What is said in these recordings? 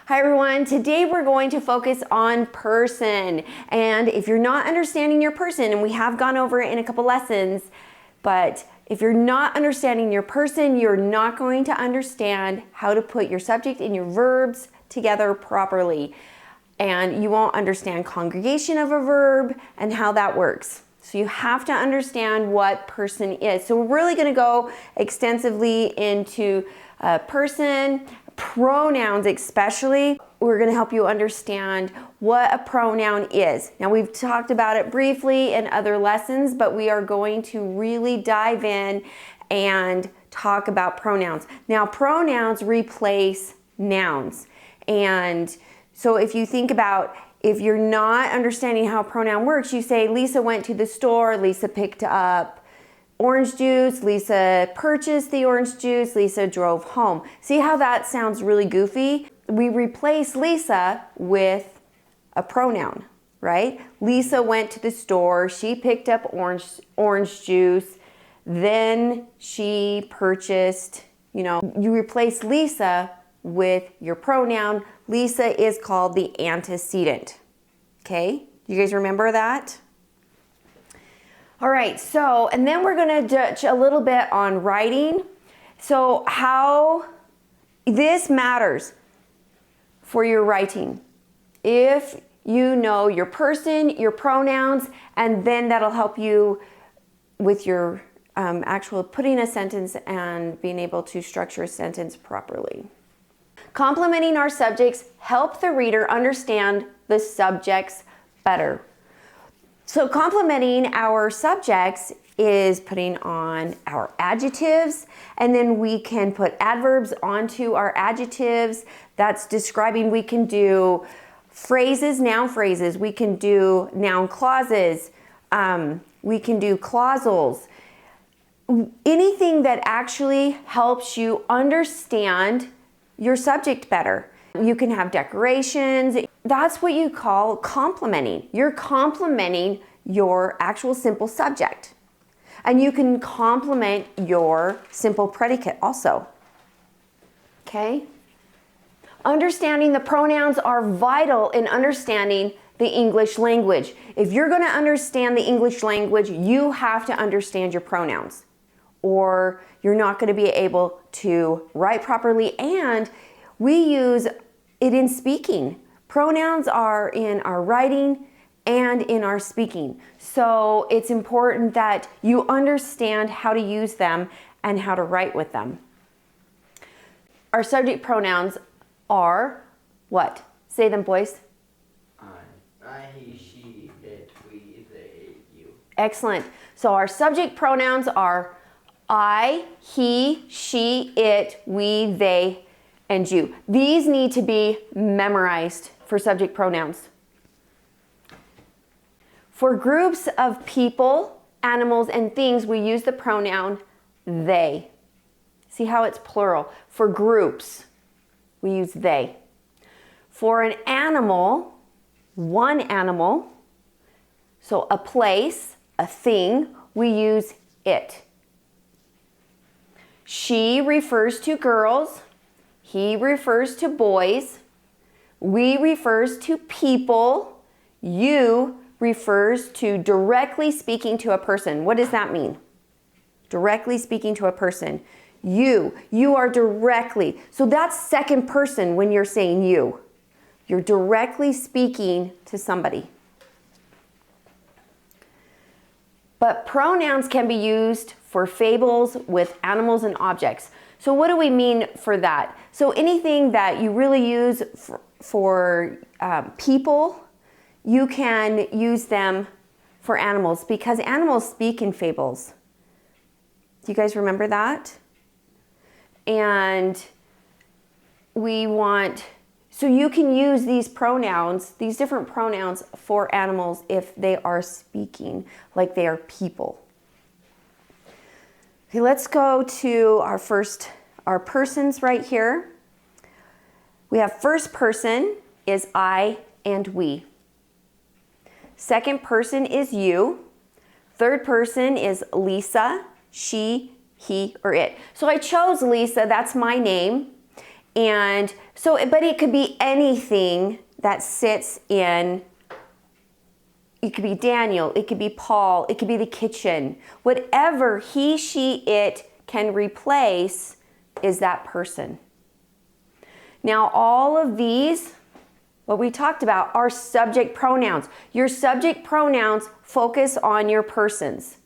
Hi everyone, today we're going to focus on person. And if you're not understanding your person, and we have gone over it in a couple lessons, but if you're not understanding your person, you're not going to understand how to put your subject and your verbs together properly. And you won't understand conjugation of a verb and how that works. So you have to understand what person is. So we're really going to go extensively into person, pronouns especially. We're going to help you understand what a pronoun is. Now we've talked about it briefly in other lessons, but we are going to really dive in and talk about pronouns. Now pronouns replace nouns. And so if you think about, if you're not understanding how a pronoun works, you say Lisa went to the store, Lisa picked up orange juice, Lisa purchased the orange juice, Lisa drove home. See how that sounds really goofy? We replace Lisa with a pronoun, right? Lisa went to the store, she picked up orange juice, then she purchased, you replace Lisa with your pronoun. Lisa is called the antecedent. Okay, you guys remember that? All right, so, and then we're gonna touch a little bit on writing. So how this matters for your writing. If you know your person, your pronouns, and then that'll help you with your actual putting a sentence and being able to structure a sentence properly. Complementing our subjects help the reader understand the subjects better. So complementing our subjects is putting on our adjectives, and then we can put adverbs onto our adjectives. That's describing, we can do phrases, noun phrases, we can do noun clauses, we can do clausals. Anything that actually helps you understand your subject better. You can have decorations. That's what you call complementing. You're complementing your actual simple subject. And you can complement your simple predicate also. Okay? Understanding the pronouns are vital in understanding the English language. If you're going to understand the English language, you have to understand your pronouns, or you're not going to be able to write properly. And we use it in speaking. Pronouns are in our writing and in our speaking. So it's important that you understand how to use them and how to write with them. Our subject pronouns are what? Say them, boys. I, he, she, it, we, they, you. Excellent. So our subject pronouns are I, he, she, it, we, they, and you. These need to be memorized for subject pronouns. For groups of people, animals, and things, we use the pronoun they. See how it's plural? For groups, we use they. For an animal, one animal, so a place, a thing, we use it. She refers to girls. He refers to boys. We refers to people. You refers to directly speaking to a person. What does that mean? Directly speaking to a person. You are directly. So that's second person when you're saying you. You're directly speaking to somebody. But pronouns can be used for fables with animals and objects. So what do we mean for that? So anything that you really use for people, you can use them for animals, because animals speak in fables. Do you guys remember that? And so you can use these pronouns, these different pronouns for animals if they are speaking, like they are people. Okay, let's go to our persons right here. We have first person is I and we. Second person is you. Third person is Lisa, she, he, or it. So I chose Lisa, that's my name. And so, but it could be anything that sits in, it could be Daniel, it could be Paul, it could be the kitchen. Whatever he, she, it can replace is that person. Now, all of these, what we talked about, are subject pronouns. Your subject pronouns focus on your persons.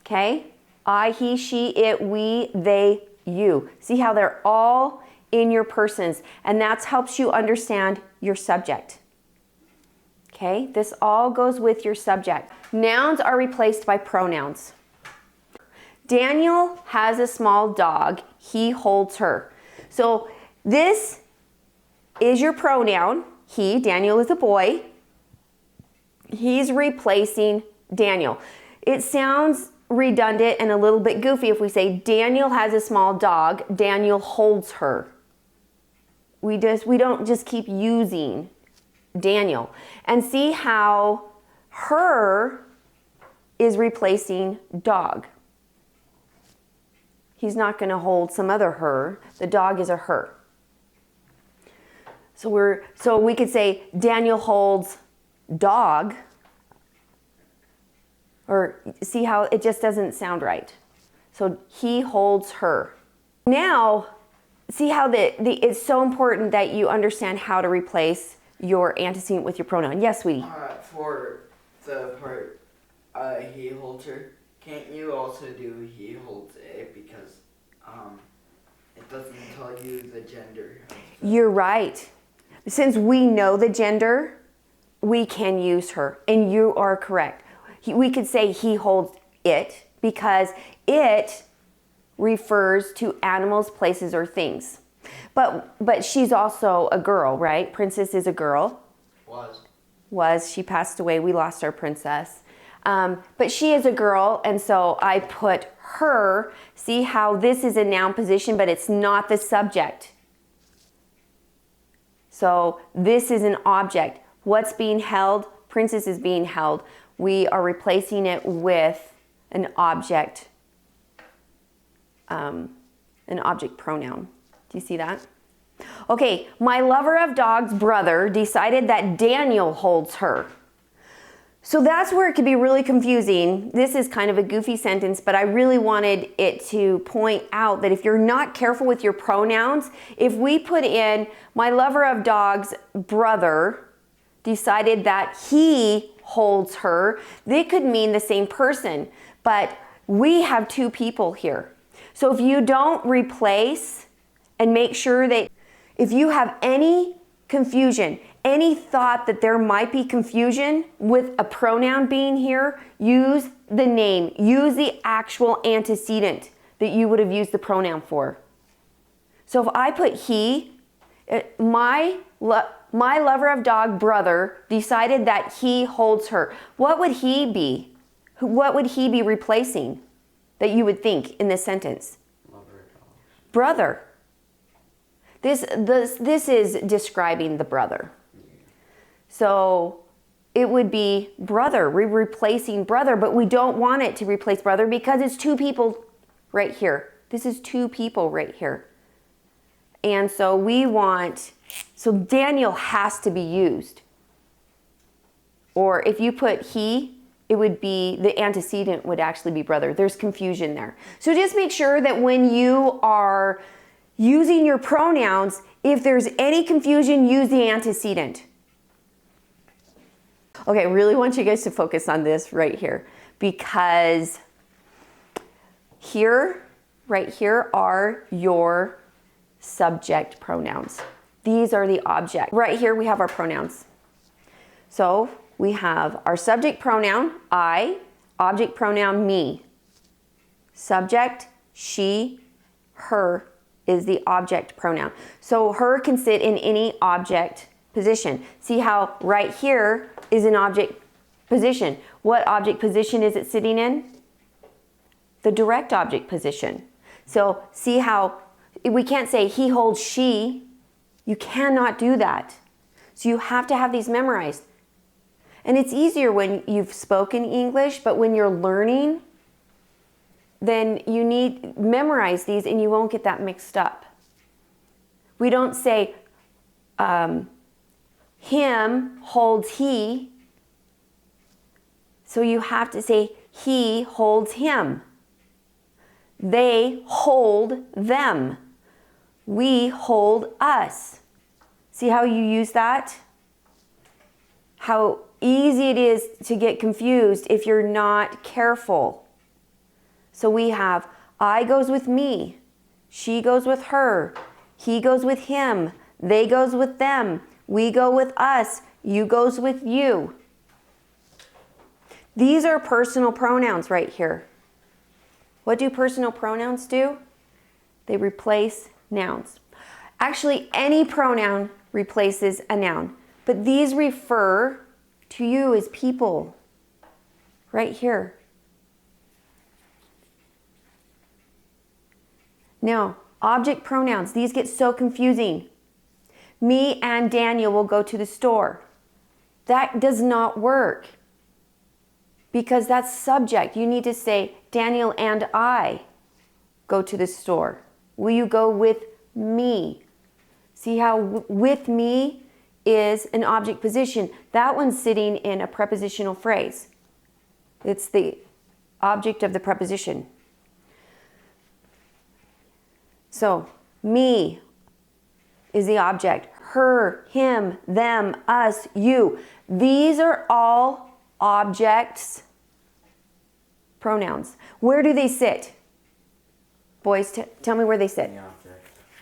Okay? I, he, she, it, we, they, you. See how they're all in your persons, and that helps you understand your subject. Okay? This all goes with your subject. Nouns are replaced by pronouns. Daniel has a small dog. He holds her. So this is your pronoun. He, Daniel is a boy. He's replacing Daniel. It sounds redundant and a little bit goofy if we say Daniel has a small dog, Daniel holds her. We don't just keep using Daniel. And see how her is replacing dog. He's not going to hold some other her. The dog is a her. So we could say Daniel holds dog. Or see how it just doesn't sound right. So he holds her. Now, see how it's so important that you understand how to replace your antecedent with your pronoun. Yes, sweetie? For the part, he holds her, can't you also do he holds it, because it doesn't tell you the gender. You're right. Since we know the gender, we can use her, and you are correct. We could say he holds it because it refers to animals, places, or things. But she's also a girl, right? Princess is a girl. Was. She passed away. We lost our princess. But she is a girl, and so I put her. See how this is a noun position, but it's not the subject. So this is an object. What's being held? Princess is being held. We are replacing it with an object pronoun. Do you see that? Okay, my lover of dogs brother decided that Daniel holds her. So that's where it could be really confusing. This is kind of a goofy sentence, but I really wanted it to point out that if you're not careful with your pronouns, if we put in my lover of dogs brother decided that he holds her, they could mean the same person, but we have two people here. So if you don't replace and make sure that if you have any confusion, any thought that there might be confusion with a pronoun being here, use the name, use the actual antecedent that you would have used the pronoun for. So if I put he, my lover of dog brother decided that he holds her. What would he be? What would he be replacing that you would think in this sentence? Brother. This is describing the brother. So it would be brother. We're replacing brother, but we don't want it to replace brother because it's two people right here. This is two people right here. And so so Daniel has to be used. Or if you put he, it would be, the antecedent would actually be brother. There's confusion there. So just make sure that when you are using your pronouns, if there's any confusion, use the antecedent. Okay, I really want you guys to focus on this right here, because here, right here, are your subject pronouns. These are the object. Right here we have our pronouns. So we have our subject pronoun, I, object pronoun, me. Subject, she, her is the object pronoun. So her can sit in any object position. See how right here is an object position. What object position is it sitting in? The direct object position. So see how we can't say he holds she. You cannot do that. So you have to have these memorized. And it's easier when you've spoken English, but when you're learning, then you need memorize these and you won't get that mixed up. We don't say him holds he. So you have to say he holds him. They hold them. We hold us. See how you use that? How easy it is to get confused if you're not careful. So we have I goes with me, she goes with her, he goes with him, they goes with them, we go with us, you goes with you. These are personal pronouns right here. What do personal pronouns do? They replace nouns. Actually, any pronoun replaces a noun, but these refer to you as people right here. Now, object pronouns, these get so confusing. Me and Daniel will go to the store. That does not work because that's subject. You need to say Daniel and I go to the store. Will you go with me? See how with me is an object position. That one's sitting in a prepositional phrase. It's the object of the preposition. So, me is the object. Her, him, them, us, you. These are all objects, pronouns. Where do they sit? Boys, tell me where they sit.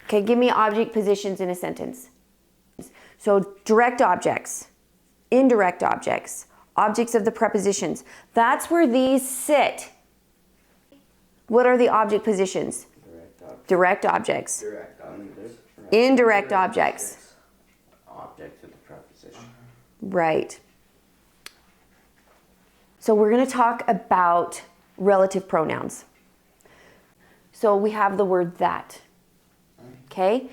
Okay, give me object positions in a sentence. So, direct objects, indirect objects, objects of the prepositions. That's where these sit. What are the object positions? Direct objects. Direct objects. Indirect objects. Object of the preposition. Right. So we're going to talk about relative pronouns. So we have the word that. Okay?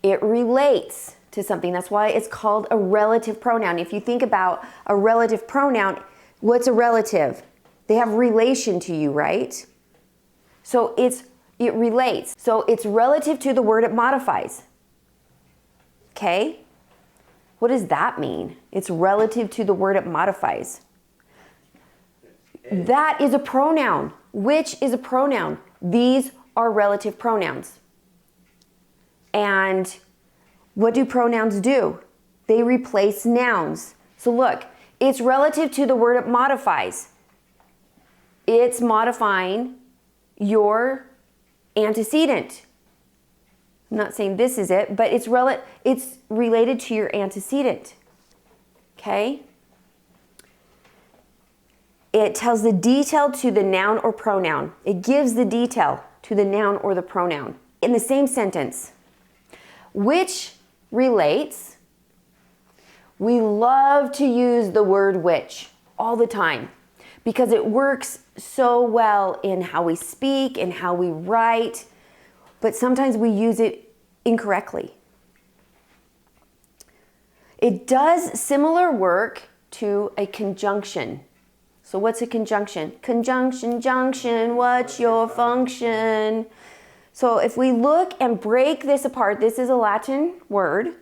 It relates to something. That's why it's called a relative pronoun. If you think about a relative pronoun, what's a relative? They have relation to you, right? So it relates. So it's relative to the word it modifies. Okay? What does that mean? It's relative to the word it modifies. That is a pronoun. Which is a pronoun. These are relative pronouns. And what do pronouns do? They replace nouns. So look, it's relative to the word it modifies. It's modifying your antecedent. I'm not saying this is it, but it's related to your antecedent. Okay? It tells the detail to the noun or pronoun. It gives the detail to the noun or the pronoun in the same sentence. Which relates. We love to use the word which all the time because it works so well in how we speak and how we write, but sometimes we use it incorrectly. It does similar work to a conjunction. So what's a conjunction? Conjunction, junction, what's your function? So if we look and break this apart, this is a Latin word.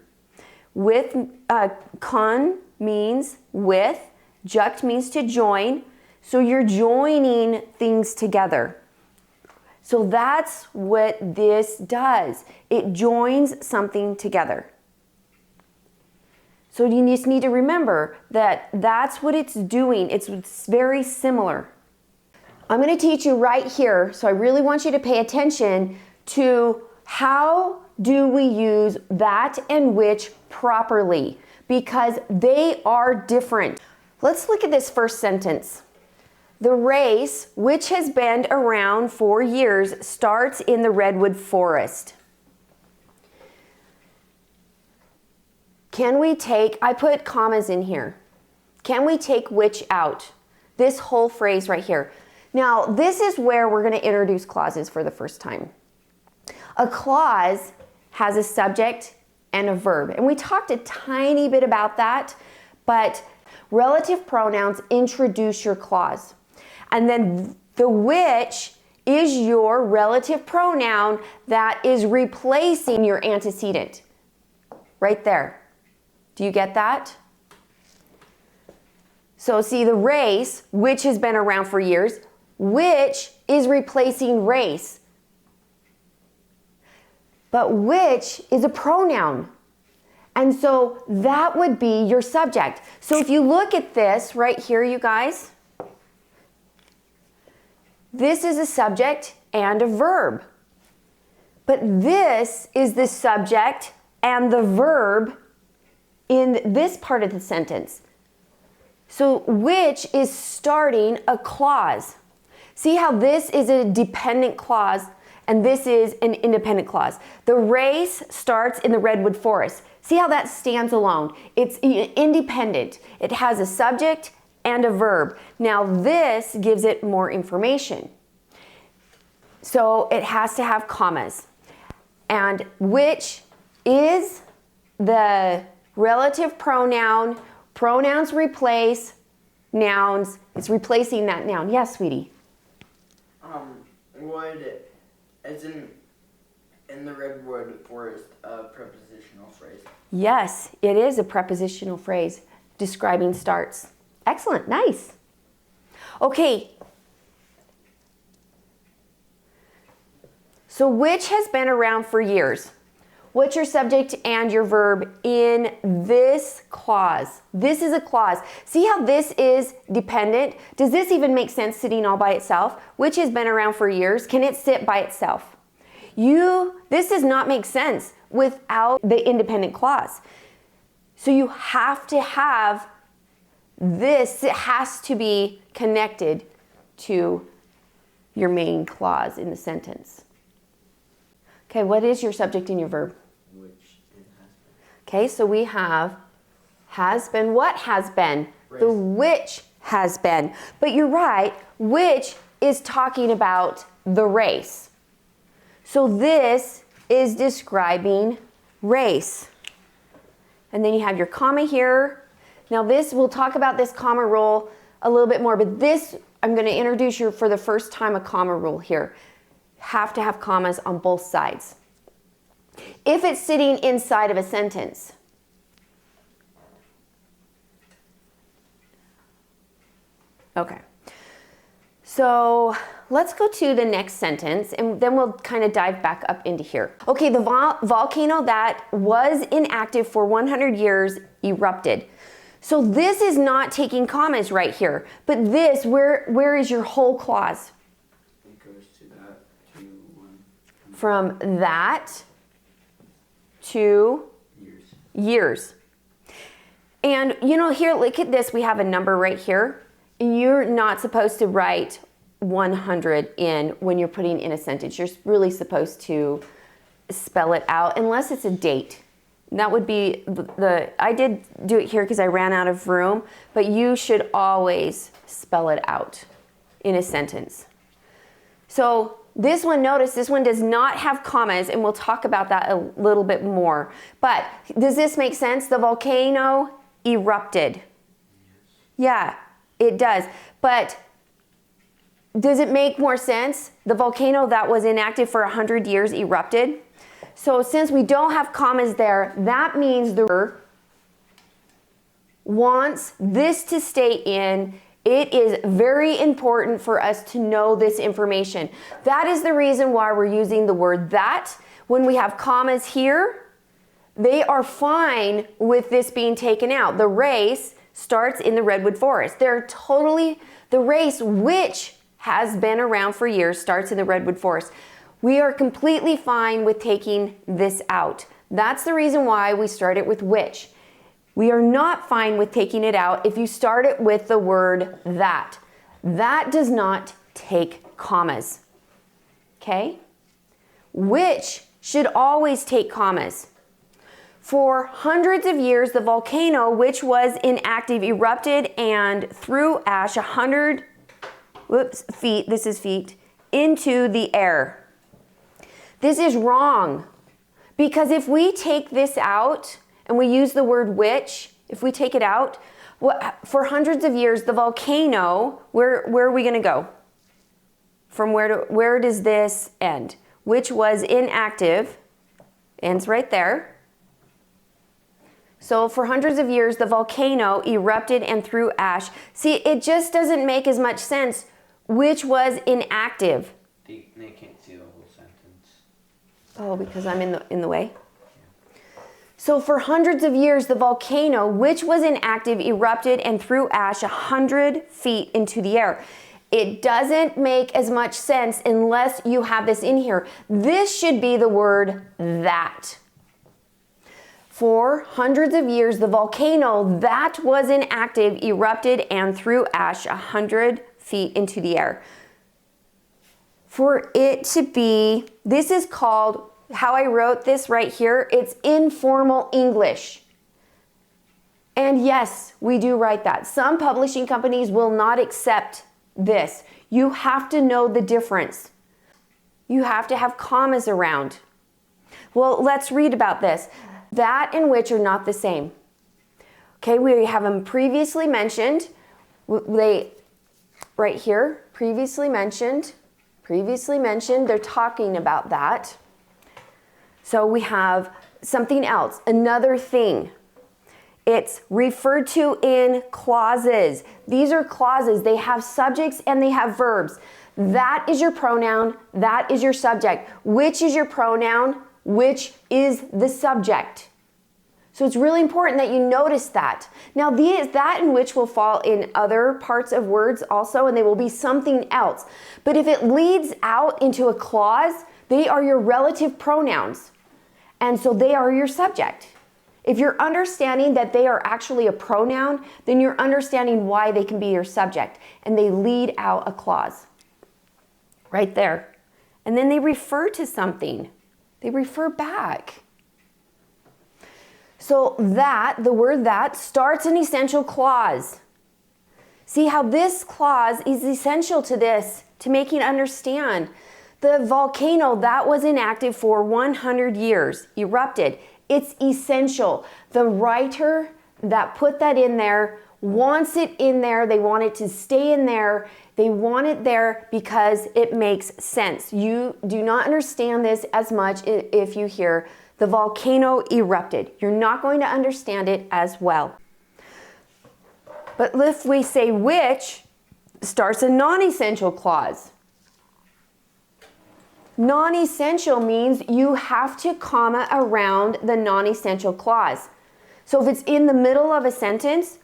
With con means with, juct means to join. So you're joining things together. So that's what this does. It joins something together. So you just need to remember that that's what it's doing. It's very similar. I'm going to teach you right here, so I really want you to pay attention to how do we use that and which properly, because they are different. Let's look at this first sentence. The race, which has been around for years, starts in the redwood forest. Can we take, I put commas in here. Can we take which out? This whole phrase right here. Now, this is where we're going to introduce clauses for the first time. A clause has a subject and a verb. And we talked a tiny bit about that, but relative pronouns introduce your clause. And then the which is your relative pronoun that is replacing your antecedent. Right there. Do you get that? So see, the race, which has been around for years, which is replacing race. But which is a pronoun. And so that would be your subject. So if you look at this right here, you guys, this is a subject and a verb. But this is the subject and the verb in this part of the sentence. So which is starting a clause. See how this is a dependent clause and this is an independent clause. The race starts in the redwood forest. See how that stands alone. It's independent. It has a subject and a verb. Now this gives it more information. So it has to have commas. And which is the relative pronoun. Pronouns replace nouns. It's replacing that noun. Yes, sweetie? Would, as in the redwood forest, a prepositional phrase? Yes, it is a prepositional phrase describing starts. Excellent, nice. Okay. So which has been around for years? What's your subject and your verb in this clause? This is a clause. See how this is dependent? Does this even make sense sitting all by itself? Which has been around for years? Can it sit by itself? This does not make sense without the independent clause. So you have to have this. It has to be connected to your main clause in the sentence. Okay, what is your subject and your verb? Which it has been. Okay, so we have has been. What has been? Race. The which has been. But you're right, which is talking about the race. So this is describing race. And then you have your comma here. Now this, we'll talk about this comma rule a little bit more, but this, I'm going to introduce you for the first time a comma rule here. Have to have commas on both sides. If it's sitting inside of a sentence. Okay. So let's go to the next sentence and then we'll kind of dive back up into here. Okay, the volcano that was inactive for 100 years erupted. So this is not taking commas right here, but this, where is your whole clause? It goes to that, to one. From that to years. And you know, here, look at this, we have a number right here. You're not supposed to write 100 in when you're putting in a sentence. You're really supposed to spell it out unless it's a date. That would be I did do it here because I ran out of room, but you should always spell it out in a sentence. So this one, notice this one does not have commas, and we'll talk about that a little bit more. But does this make sense? The volcano erupted. Yeah, it does. But does it make more sense? The volcano that was inactive for 100 years erupted. So since we don't have commas there, that means the verb wants this to stay in. It is very important for us to know this information. That is the reason why we're using the word that. When we have commas here, they are fine with this being taken out. The race starts in the redwood forest. The race which has been around for years starts in the redwood forest. We are completely fine with taking this out. That's the reason why we start it with which. We are not fine with taking it out if you start it with the word that. That does not take commas. Okay? Which should always take commas. For hundreds of years, the volcano, which was inactive, erupted and threw ash 100 feet, this is feet, into the air. This is wrong, because if we take this out and we use the word which, if we take it out, for hundreds of years, the volcano, where are we going to go? from where does this end? Which was inactive, ends right there. So for hundreds of years, the volcano erupted and threw ash. See, it just doesn't make as much sense. Which was inactive. They can't see the whole sentence. Oh, because I'm in the way? So for hundreds of years, the volcano, which was inactive, erupted and threw ash 100 feet into the air. It doesn't make as much sense unless you have this in here. This should be the word that. For hundreds of years, the volcano that was inactive erupted and threw ash 100 feet into the air. For it to be, this is called, how I wrote this right here, it's informal English. And yes, we do write that. Some publishing companies will not accept this. You have to know the difference. You have to have commas around. Well, let's read about this. That and which are not the same. Okay, we have them previously mentioned. They, right here, previously mentioned, they're talking about that. So we have something else, another thing. It's referred to in clauses. These are clauses. They have subjects and they have verbs. That is your pronoun. That is your subject. Which is your pronoun? Which is the subject? So it's really important that you notice that. Now that and which will fall in other parts of words also, and they will be something else. But if it leads out into a clause, they are your relative pronouns. And so they are your subject. If you're understanding that they are actually a pronoun, then you're understanding why they can be your subject. And they lead out a clause. Right there. And then they refer to something. They refer back. So that, the word that, starts an essential clause. See how this clause is essential to this, to make you understand. The volcano that was inactive for 100 years, erupted. It's essential. The writer that put that in there wants it in there. They want it to stay in there. They want it there because it makes sense. You do not understand this as much if you hear the volcano erupted. You're not going to understand it as well. But if we say which, starts a non-essential clause. Non-essential means you have to comma around the non-essential clause. So if it's in the middle of a sentence,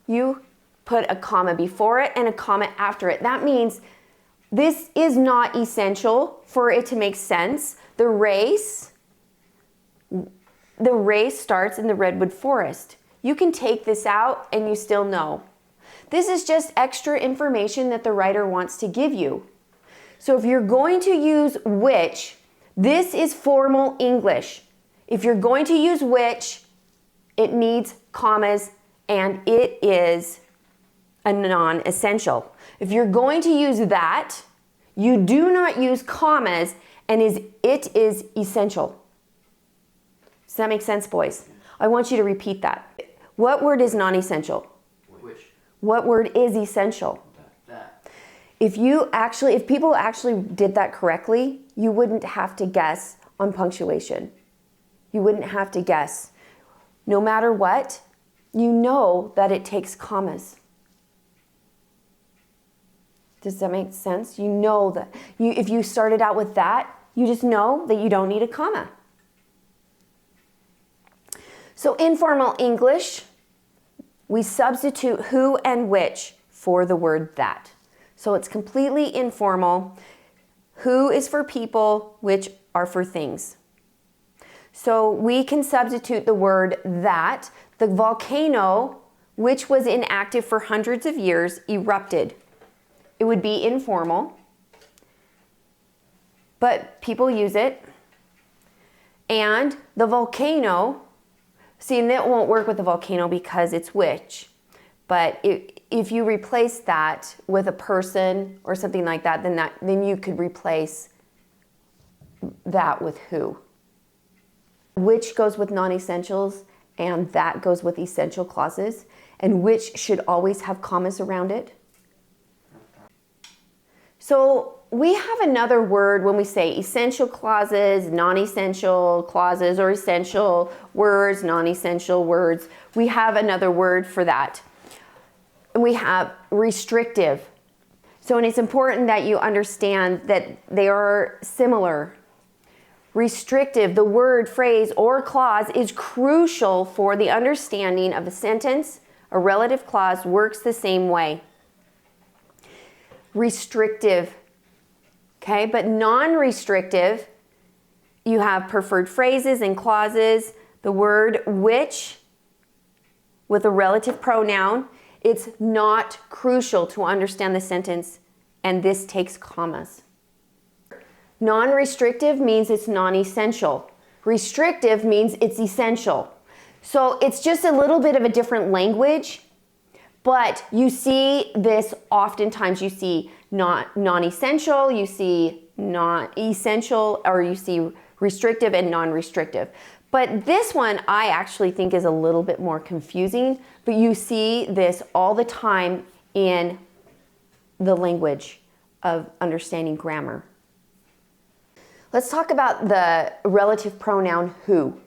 you put a comma before it and a comma after it. That means this is not essential for it to make sense. The race starts in the redwood forest. You can take this out and you still know. This is just extra information that the writer wants to give you. So if you're going to use which, this is formal English. If you're going to use which, it needs commas and it is a non-essential. If you're going to use that, you do not use commas and it is essential. Does that make sense, boys? I want you to repeat that. What word is non-essential? Which? What word is essential? That. If people actually did that correctly, you wouldn't have to guess on punctuation. You wouldn't have to guess. No matter what, you know that it takes commas. Does that make sense? You know that. If you started out with that, you just know that you don't need a comma. So informal English, we substitute who and which for the word that. So it's completely informal. Who is for people, which are for things. So we can substitute the word that. The volcano, which was inactive for hundreds of years, erupted. It would be informal, but people use it. And the volcano, see, and that won't work with the volcano because it's which. But if you replace that with a person or something like that, then you could replace that with who. Which goes with non-essentials and that goes with essential clauses, and which should always have commas around it. So we have another word when we say essential clauses, non-essential clauses, or essential words, non-essential words. We have another word for that. We have restrictive. So, and it's important that you understand that they are similar. Restrictive, the word, phrase, or clause is crucial for the understanding of a sentence. A relative clause works the same way. Restrictive. Okay, but non-restrictive, you have preferred phrases and clauses, the word which with a relative pronoun. It's not crucial to understand the sentence, and this takes commas. Non-restrictive means it's non-essential. Restrictive means it's essential. So it's just a little bit of a different language, but you see this oftentimes. You see non-essential, you see not essential, or you see restrictive and non-restrictive. But this one I actually think is a little bit more confusing, but you see this all the time in the language of understanding grammar. Let's talk about the relative pronoun who.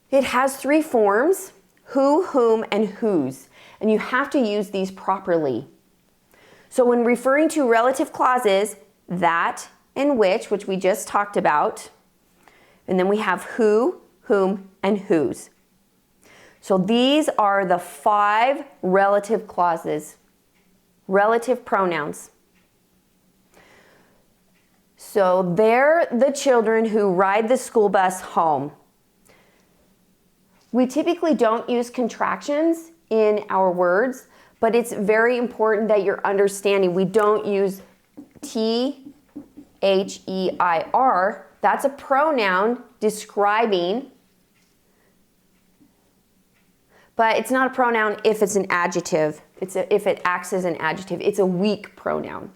It has 3 forms: who, whom, and whose. And you have to use these properly. So when referring to relative clauses, that and which we just talked about, and then we have who, whom, and whose. So these are the 5 relative clauses, relative pronouns. So they're the children who ride the school bus home. We typically don't use contractions in our words, but it's very important that you're understanding. We don't use T-H-E-I-R. That's a pronoun describing, but it's not a pronoun if it's an adjective. If it acts as an adjective, it's a weak pronoun.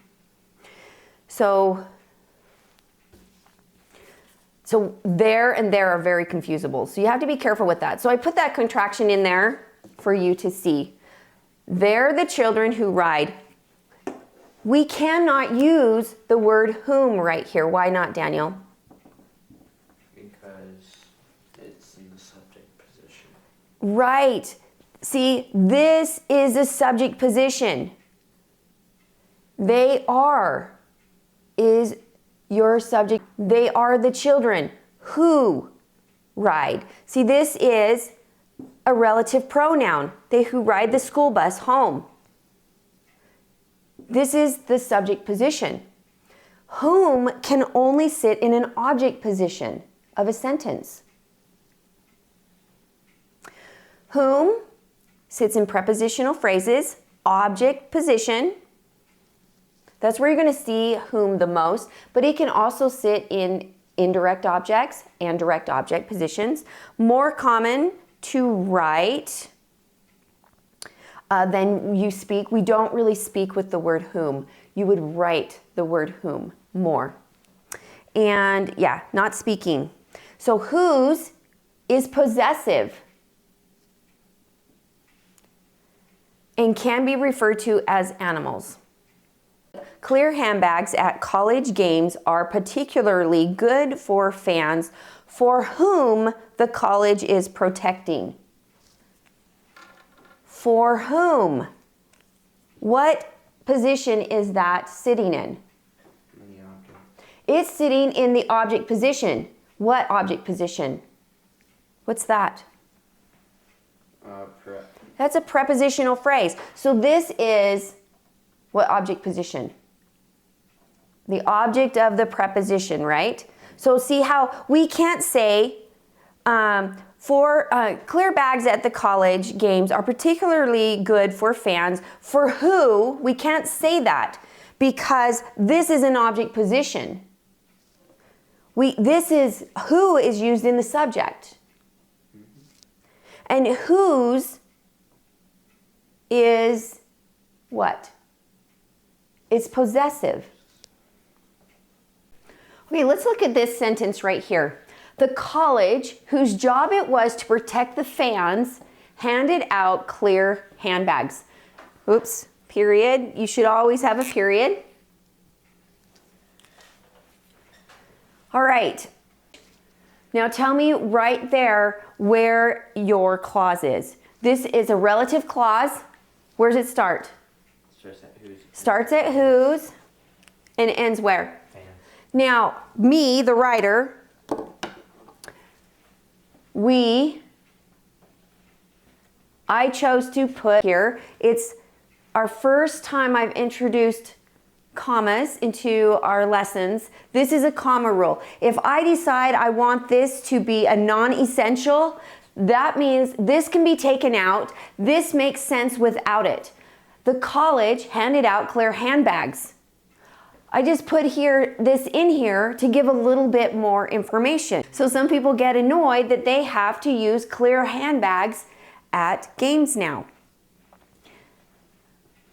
So there and there are very confusable. So you have to be careful with that. So I put that contraction in there for you to see. They're the children who ride. We cannot use the word whom right here. Why not, Daniel? Because it's in the subject position. Right. See, this is a subject position. They are is your subject. They are the children who ride. See, this is a relative pronoun. They who ride the school bus home. This is the subject position. Whom can only sit in an object position of a sentence. Whom sits in prepositional phrases, object position. That's where you're going to see whom the most, but it can also sit in indirect objects and direct object positions. More common to write than you speak. We don't really speak with the word whom. You would write the word whom more. And yeah, not speaking. So whose is possessive and can be referred to as animals. Clear handbags at college games are particularly good for fans for whom the college is protecting. For whom? What position is that sitting in? The object. It's sitting in the object position. What object position? What's that? That's a prepositional phrase. So this is what object position? The object of the preposition, right? So see how we can't say for clear bags at the college games are particularly good for fans. For who, we can't say that because this is an object position. This is who is used in the subject. And whose is what? It's possessive. Okay, let's look at this sentence right here. The college, whose job it was to protect the fans, handed out clear handbags. Oops, period. You should always have a period. All right. Now tell me right there where your clause is. This is a relative clause. Where does it start? Starts at whose. Starts at whose and ends where? Fans. Now, me, the writer, I chose to put here, it's our first time I've introduced commas into our lessons. This is a comma rule. If I decide I want this to be a non-essential, that means this can be taken out. This makes sense without it. The college handed out clear handbags. I just put this in here to give a little bit more information. So some people get annoyed that they have to use clear handbags at games now.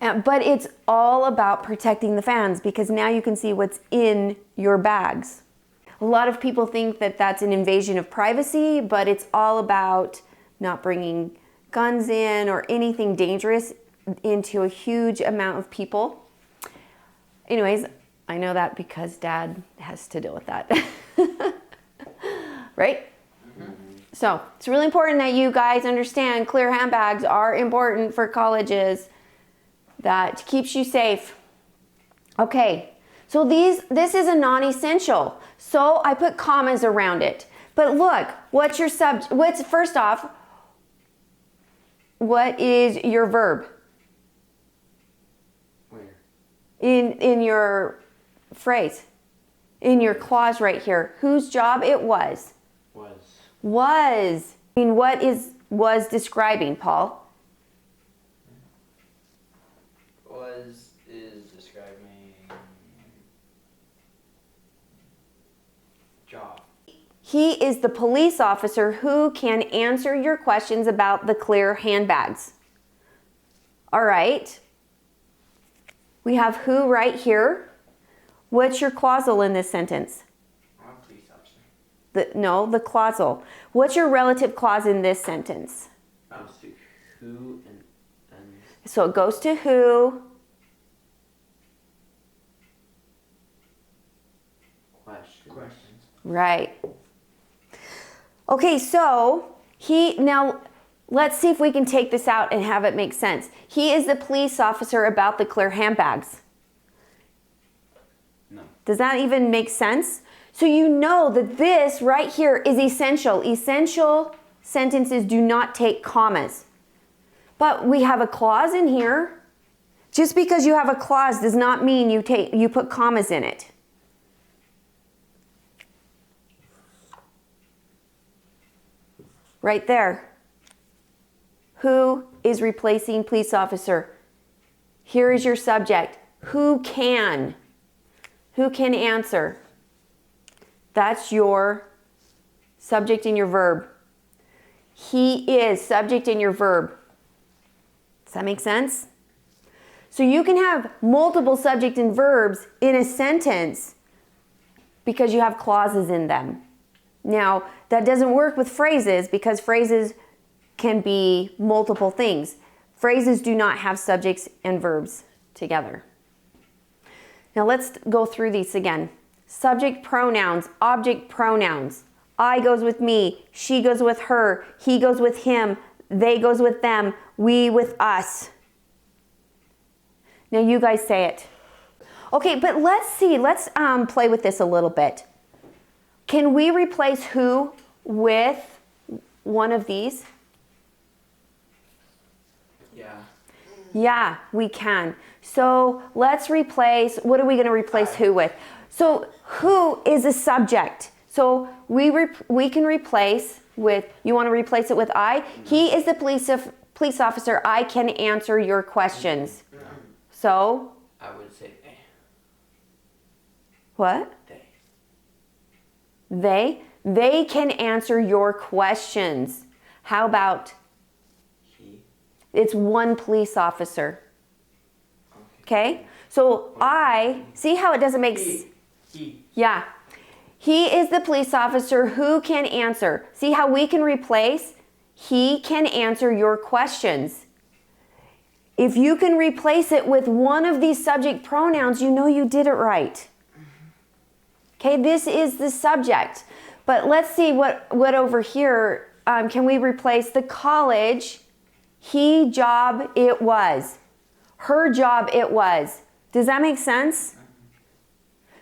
But it's all about protecting the fans because now you can see what's in your bags. A lot of people think that that's an invasion of privacy, but it's all about not bringing guns in or anything dangerous into a huge amount of people. Anyways, I know that because Dad has to deal with that. Right? Mm-hmm. So it's really important that you guys understand clear handbags are important for colleges. That keeps you safe. Okay, so this is a non-essential. So I put commas around it. But look, what's your first off, what is your verb? Where? In your phrase, in your clause right here. Whose job it was? Was. I mean, what is was describing, Paul? Is describing job. He is the police officer who can answer your questions about the clear handbags. All right. We have who right here. What's your clausal in this sentence? Police officer. No, the clausal. What's your relative clause in this sentence? Goes to who and So it goes to who. questions. Right. Okay, so now let's see if we can take this out and have it make sense. He is the police officer about the clear handbags. No. Does that even make sense? So you know that this right here is essential. Essential sentences do not take commas. But we have a clause in here. Just because you have a clause does not mean you put commas in it. Right there. Who is replacing police officer? Here is your subject. Who can? Who can answer? That's your subject in your verb. He is subject in your verb. Does that make sense? So you can have multiple subject and verbs in a sentence because you have clauses in them. Now, that doesn't work with phrases because phrases can be multiple things. Phrases do not have subjects and verbs together. Now let's go through these again. Subject pronouns, object pronouns. I goes with me, she goes with her, he goes with him, they goes with them, we with us. Now you guys say it. Okay, but let's play with this a little bit. Can we replace who with one of these? Yeah. Yeah, we can. So let's replace, what are we going to replace who with? So who is a subject. So we can replace with, you want to replace it with I? He is the police officer. I can answer your questions. So? I would say they. What? They. They can answer your questions. How about? He. It's one police officer. Okay? So see how it doesn't make sense? He. Yeah. He is the police officer who can answer. See how we can replace? He can answer your questions. If you can replace it with one of these subject pronouns, you know you did it right. Okay, this is the subject. But let's see what over here, can we replace the college, he job it was, her job it was. Does that make sense?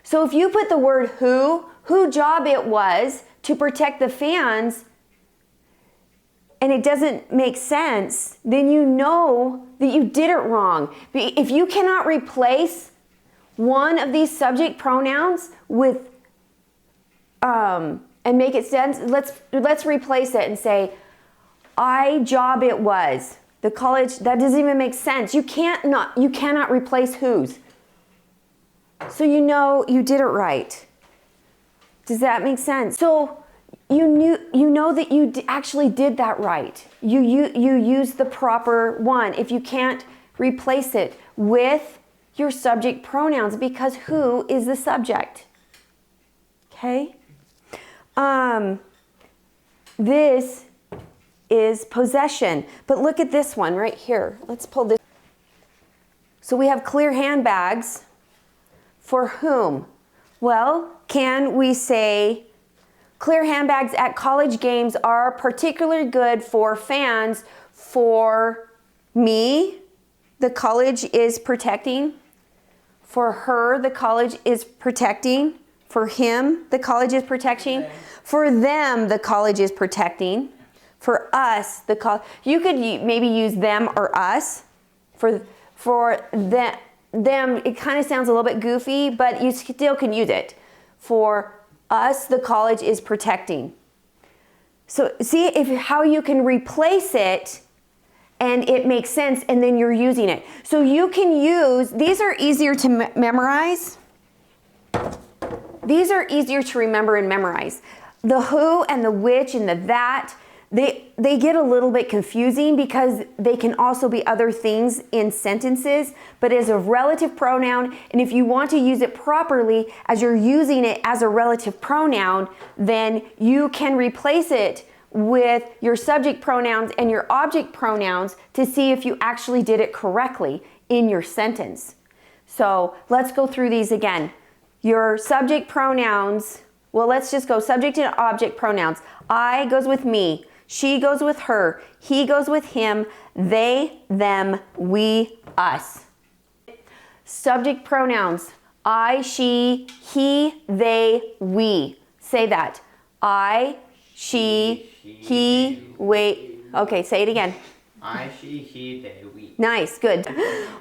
So if you put the word who job it was to protect the fans, and it doesn't make sense, then you know that you did it wrong. If you cannot replace one of these subject pronouns with and make it sense, let's replace it and say, I job it was. The college, that doesn't even make sense. You cannot replace whose. So you know you did it right. Does that make sense? So you know that you actually did that right. You used the proper one. If you can't replace it with your subject pronouns, because who is the subject? Okay? This is possession. But look at this one right here. Let's pull this. So we have clear handbags. For whom? Well, can we say clear handbags at college games are particularly good for fans? For me, the college is protecting. For her, the college is protecting. For him, the college is protecting. For them, the college is protecting. For us, the college. You could maybe use them or us. For them, it kind of sounds a little bit goofy, but you still can use it. For us, the college is protecting. So see how you can replace it and it makes sense, and then you're using it. So you can use, these are easier to memorize. These are easier to remember and memorize. The who and the which and the that, they get a little bit confusing because they can also be other things in sentences, but as a relative pronoun, and if you want to use it properly as you're using it as a relative pronoun, then you can replace it with your subject pronouns and your object pronouns to see if you actually did it correctly in your sentence. So let's go through these again. Your subject pronouns, well, let's just go subject and object pronouns. I goes with me. She goes with her. He goes with him. They, them, we, us. Subject pronouns. I, she, he, they, we. Say that. I, she, he, we. Okay, say it again. I, she, he, they, we. Nice, good.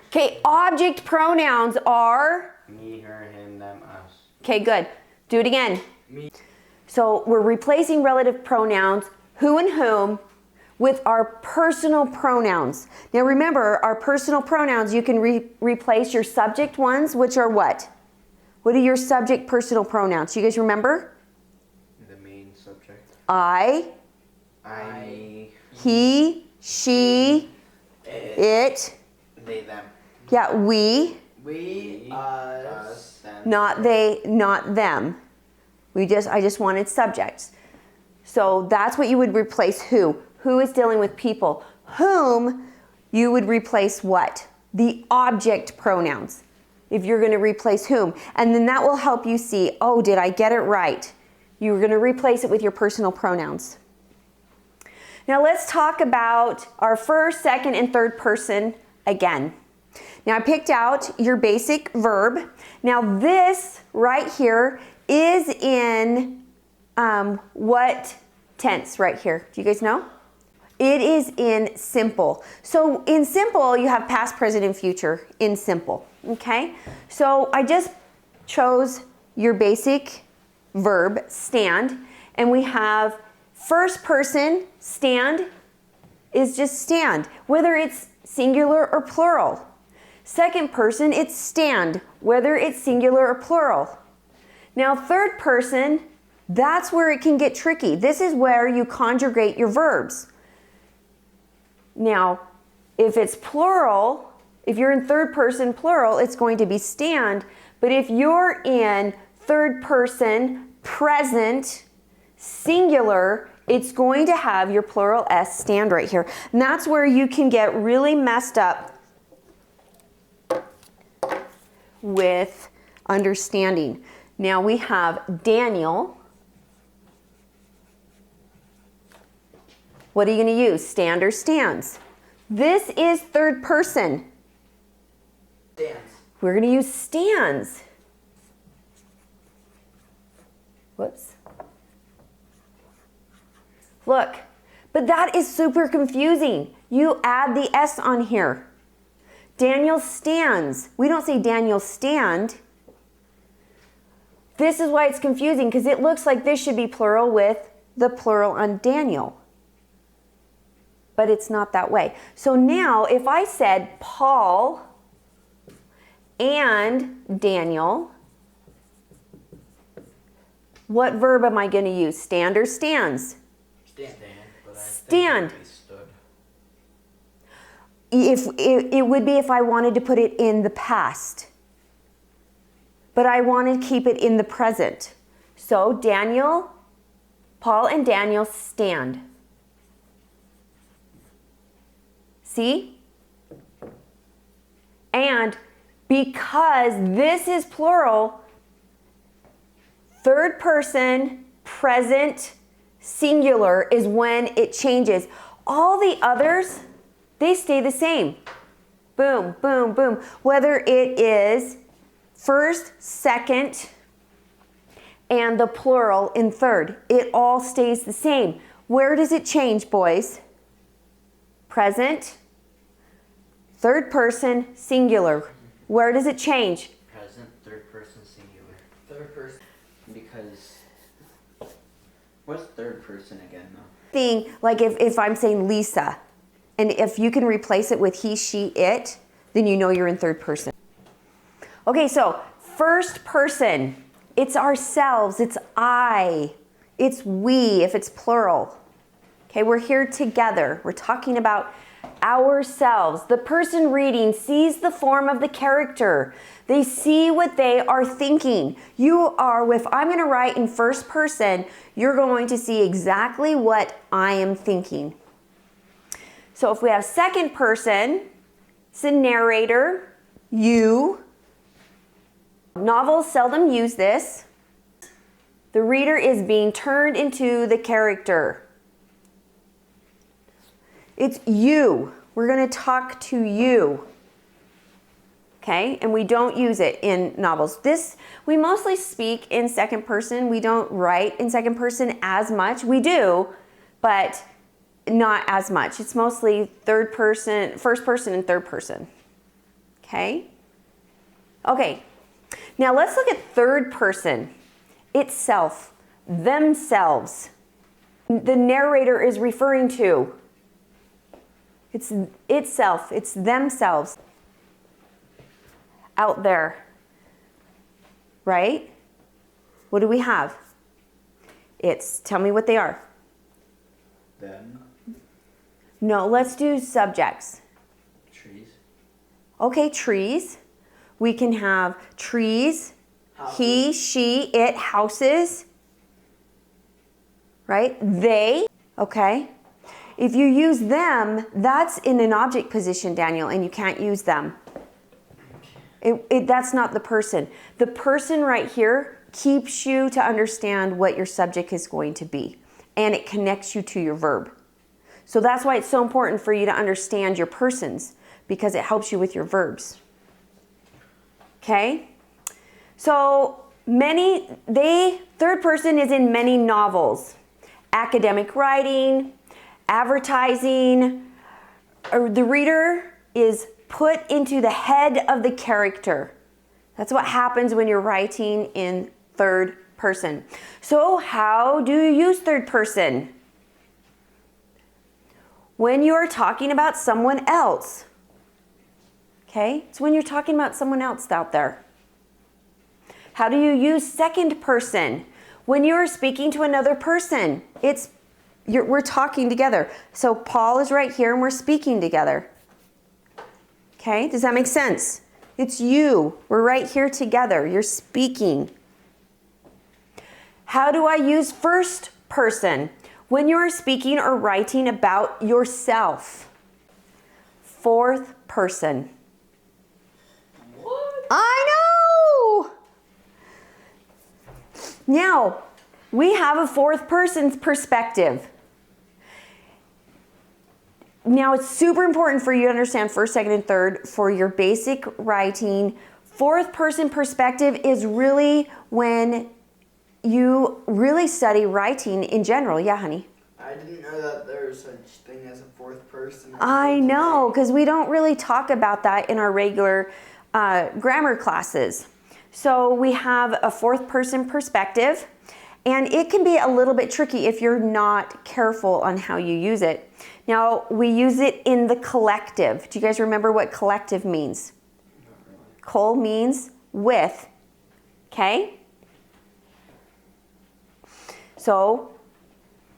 Okay, object pronouns are? Me, her, him, them, us. Okay, good. Do it again. Me. So we're replacing relative pronouns, who and whom, with our personal pronouns. Now remember, our personal pronouns, you can replace your subject ones, which are what? What are your subject personal pronouns? You guys remember? The main subject. I, he, she, it, they, them. yeah, we, us, them. not they, not them. I just wanted subjects. So that's what you would replace who. Who is dealing with people. Whom, you would replace what? The object pronouns. If you're going to replace whom. And then that will help you see, oh, did I get it right? You're going to replace it with your personal pronouns. Now let's talk about our first, second, and third person again. Now I picked out your basic verb. Now this right here is in what tense right here? Do you guys know? It is in simple. So in simple, you have past, present, and future in simple. Okay? So I just chose your basic verb, stand, and we have first person, stand, is just stand, whether it's singular or plural. Second person, it's stand, whether it's singular or plural. Now third person, that's where it can get tricky. This is where you conjugate your verbs. Now, if it's plural, if you're in third person plural, it's going to be stand. But if you're in third person present singular, it's going to have your plural S stand right here. And that's where you can get really messed up with understanding. Now we have Daniel. What are you going to use? Stand or stands? This is third person. Stands. We're going to use stands. Whoops. Look, but that is super confusing. You add the S on here. Daniel stands. We don't say Daniel stand. This is why it's confusing, because it looks like this should be plural with the plural on Daniel. But it's not that way. So now if I said Paul and Daniel, what verb am I going to use? Stand or stands? Stand. But I Stand. think it stood. If it would be if I wanted to put it in the past. But I want to keep it in the present. So Paul and Daniel stand. See? And because this is plural, third person, present, singular is when it changes. All the others, they stay the same. Boom, boom, boom. Whether it is first, second, and the plural in third, it all stays the same. Where does it change, boys? Present, third person, singular. Where does it change? Present, third person, singular. Third person. Because what's third person again though? Thing, like if I'm saying Lisa, and if you can replace it with he, she, it, then you know you're in third person. Okay, so first person, it's ourselves, it's I, it's we if it's plural. Okay, we're here together. We're talking about ourselves. The person reading sees the form of the character. They see what they are thinking. If I'm going to write in first person, you're going to see exactly what I am thinking. So if we have second person, it's a narrator, you. Novels seldom use this. The reader is being turned into the character. It's you. We're going to talk to you. Okay? And we don't use it in novels. We mostly speak in second person. We don't write in second person as much. We do, but not as much. It's mostly third person, first person and third person. Okay? Okay. Now let's look at third person. Itself, themselves. The narrator is referring to. It's itself, it's themselves. Out there. Right? What do we have? Tell me what they are. Them. No, let's do subjects. Trees. Okay, trees. We can have trees, Houses. he, she, it, houses. Right? They. Okay. If you use them, that's in an object position, Daniel, and you can't use them. That's not the person. The person right here keeps you to understand what your subject is going to be, and it connects you to your verb. So that's why it's so important for you to understand your persons, because it helps you with your verbs. Okay? So third person is in many novels. Academic writing, advertising, or the reader is put into the head of the character. That's what happens when you're writing in third person. So how do you use third person? When you are talking about someone else. Okay? It's when you're talking about someone else out there. How do you use second person? When you are speaking to another person. We're talking together. So Paul is right here and we're speaking together. Okay, does that make sense? It's you. We're right here together. You're speaking. How do I use first person? When you are speaking or writing about yourself. Fourth person. What? I know! Now, we have a fourth person's perspective. Now, it's super important for you to understand first, second, and third for your basic writing. Fourth person perspective is really when you really study writing in general. Yeah, honey? I didn't know that there was such thing as a fourth person. I know, because we don't really talk about that in our regular grammar classes. So we have a fourth person perspective, and it can be a little bit tricky if you're not careful on how you use it. Now, we use it in the collective. Do you guys remember what collective means? Not really. Col means with, okay? So,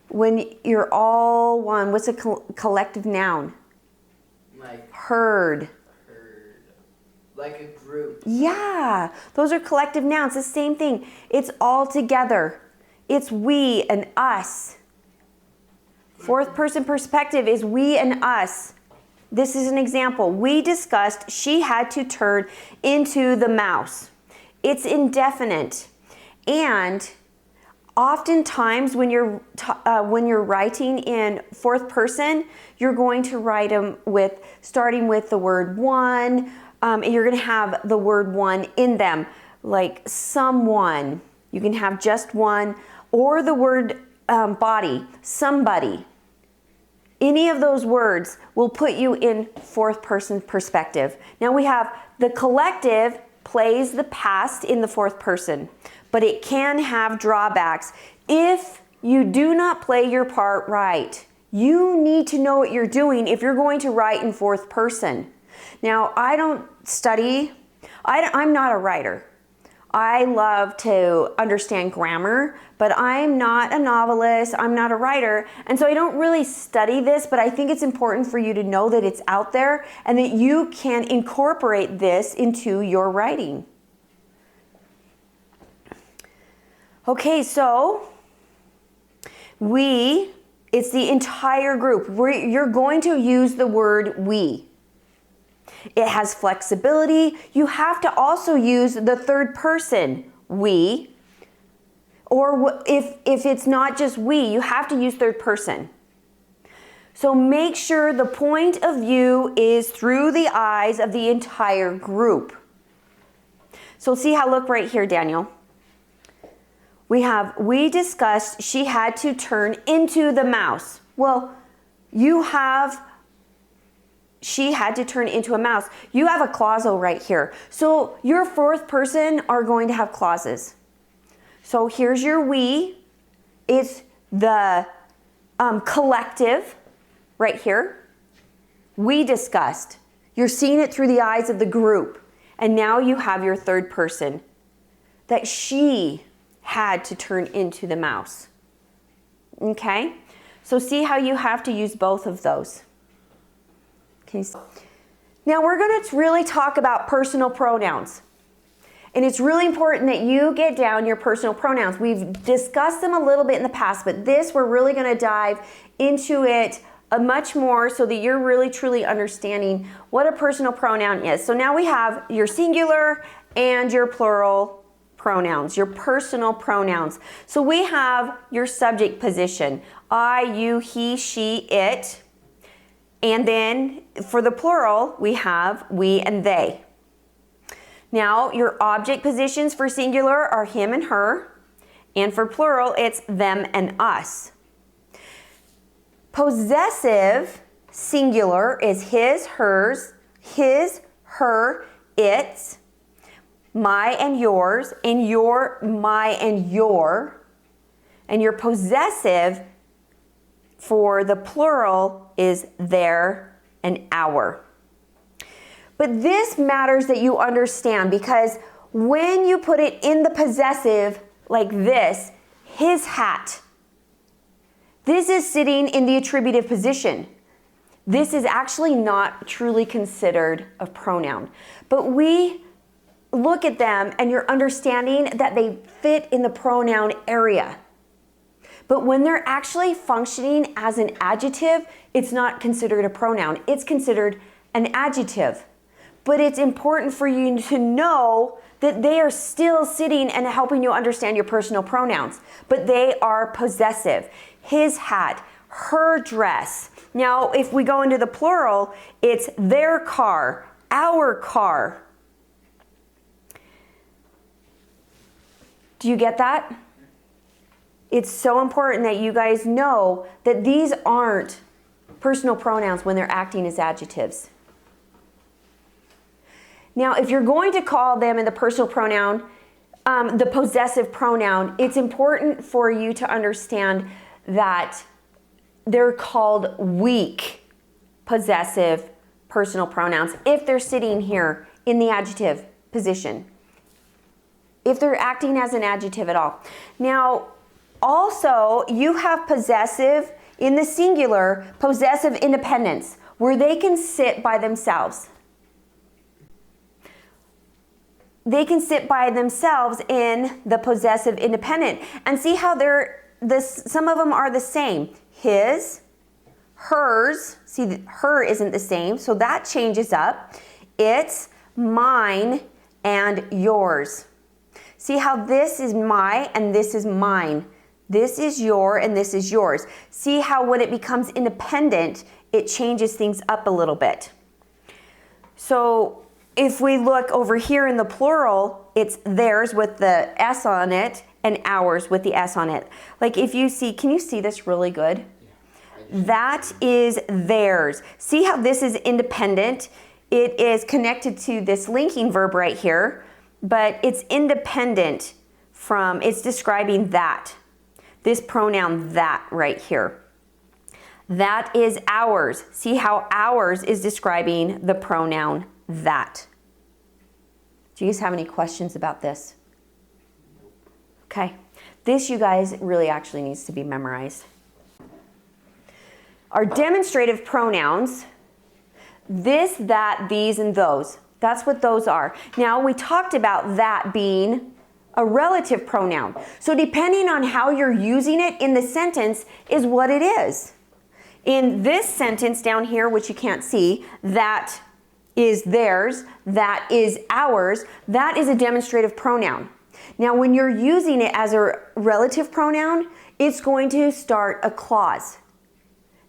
when you're all one, what's a collective noun? Like Herd. herd. Like a group. Yeah, those are collective nouns. The same thing. It's all together. It's we and us. Fourth person perspective is we and us. This is an example. We discussed she had to turn into the mouse. It's indefinite. And oftentimes when you're writing in fourth person, you're going to write them starting with the word one, and you're going to have the word one in them, like someone. You can have just one, or the word body, somebody. Any of those words will put you in fourth person perspective. Now we have the collective plays the past in the fourth person, but it can have drawbacks if you do not play your part right. You need to know what you're doing if you're going to write in fourth person. Now, I don't study, I'm not a writer. I love to understand grammar, but I'm not a novelist, I'm not a writer, and so I don't really study this, but I think it's important for you to know that it's out there and that you can incorporate this into your writing. Okay, so it's the entire group. You're going to use the word we. It has flexibility. You have to also use the third person, we. Or if it's not just we, you have to use third person. So make sure the point of view is through the eyes of the entire group. So see how, look right here, Daniel. We discussed she had to turn into the mouse. Well, she had to turn into a mouse. You have a clausal right here. So your fourth person are going to have clauses. So here's your we. It's the collective right here. We discussed. You're seeing it through the eyes of the group. And now you have your third person. That she had to turn into the mouse. Okay? So see how you have to use both of those. Now we're going to really talk about personal pronouns. And it's really important that you get down your personal pronouns. We've discussed them a little bit in the past, but we're really going to dive into it much more so that you're really truly understanding what a personal pronoun is. So now we have your singular and your plural pronouns, your personal pronouns. So we have your subject position, I, you, he, she, it. And then for the plural, we have we and they. Now, your object positions for singular are him and her. And for plural, it's them and us. Possessive singular is his, hers, his, her, its, my and yours, and your, my and your. And your possessive for the plural is their and our. But this matters that you understand, because when you put it in the possessive like this, his hat, this is sitting in the attributive position. This is actually not truly considered a pronoun. But we look at them and you're understanding that they fit in the pronoun area. But when they're actually functioning as an adjective, it's not considered a pronoun. It's considered an adjective. But it's important for you to know that they are still sitting and helping you understand your personal pronouns, but they are possessive. His hat, her dress. Now, if we go into the plural, it's their car, our car. Do you get that? It's so important that you guys know that these aren't personal pronouns when they're acting as adjectives. Now, if you're going to call them in the personal pronoun, the possessive pronoun, it's important for you to understand that they're called weak possessive personal pronouns if they're sitting here in the adjective position, if they're acting as an adjective at all. Now, also, you have possessive in the singular, possessive independence, where they can sit by themselves. They can sit by themselves in the possessive independent. And see how some of them are the same. His, hers, see her isn't the same, so that changes up. It's, mine, and yours. See how this is my and this is mine. This is your and this is yours. See how when it becomes independent, it changes things up a little bit. So if we look over here in the plural, it's theirs with the S on it and ours with the S on it. Like if you see, can you see this really good? That is theirs. See how this is independent? It is connected to this linking verb right here, but it's independent from, it's describing that. This pronoun that right here. That is ours. See how ours is describing the pronoun that. Do you guys have any questions about this? Okay. This, you guys, really actually needs to be memorized. Our demonstrative pronouns, this, that, these, and those. That's what those are. Now, we talked about that being a relative pronoun. So depending on how you're using it in the sentence is what it is. In this sentence down here, which you can't see, that is theirs, that is ours, that is a demonstrative pronoun. Now, when you're using it as a relative pronoun, it's going to start a clause.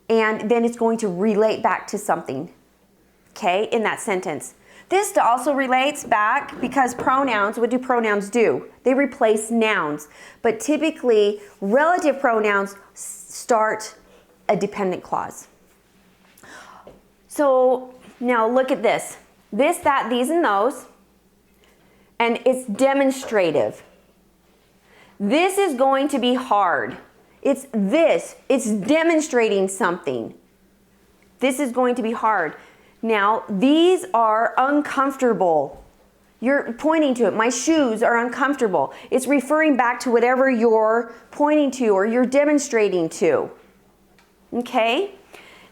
And then it's going to relate back to something, okay, in that sentence. This also relates back because pronouns, what do pronouns do? They replace nouns. But typically, relative pronouns start a dependent clause. So now look at this. This, that, these, and those. And it's demonstrative. This is going to be hard. It's this. It's demonstrating something. This is going to be hard. Now, these are uncomfortable. You're pointing to it. My shoes are uncomfortable. It's referring back to whatever you're pointing to or you're demonstrating to. Okay?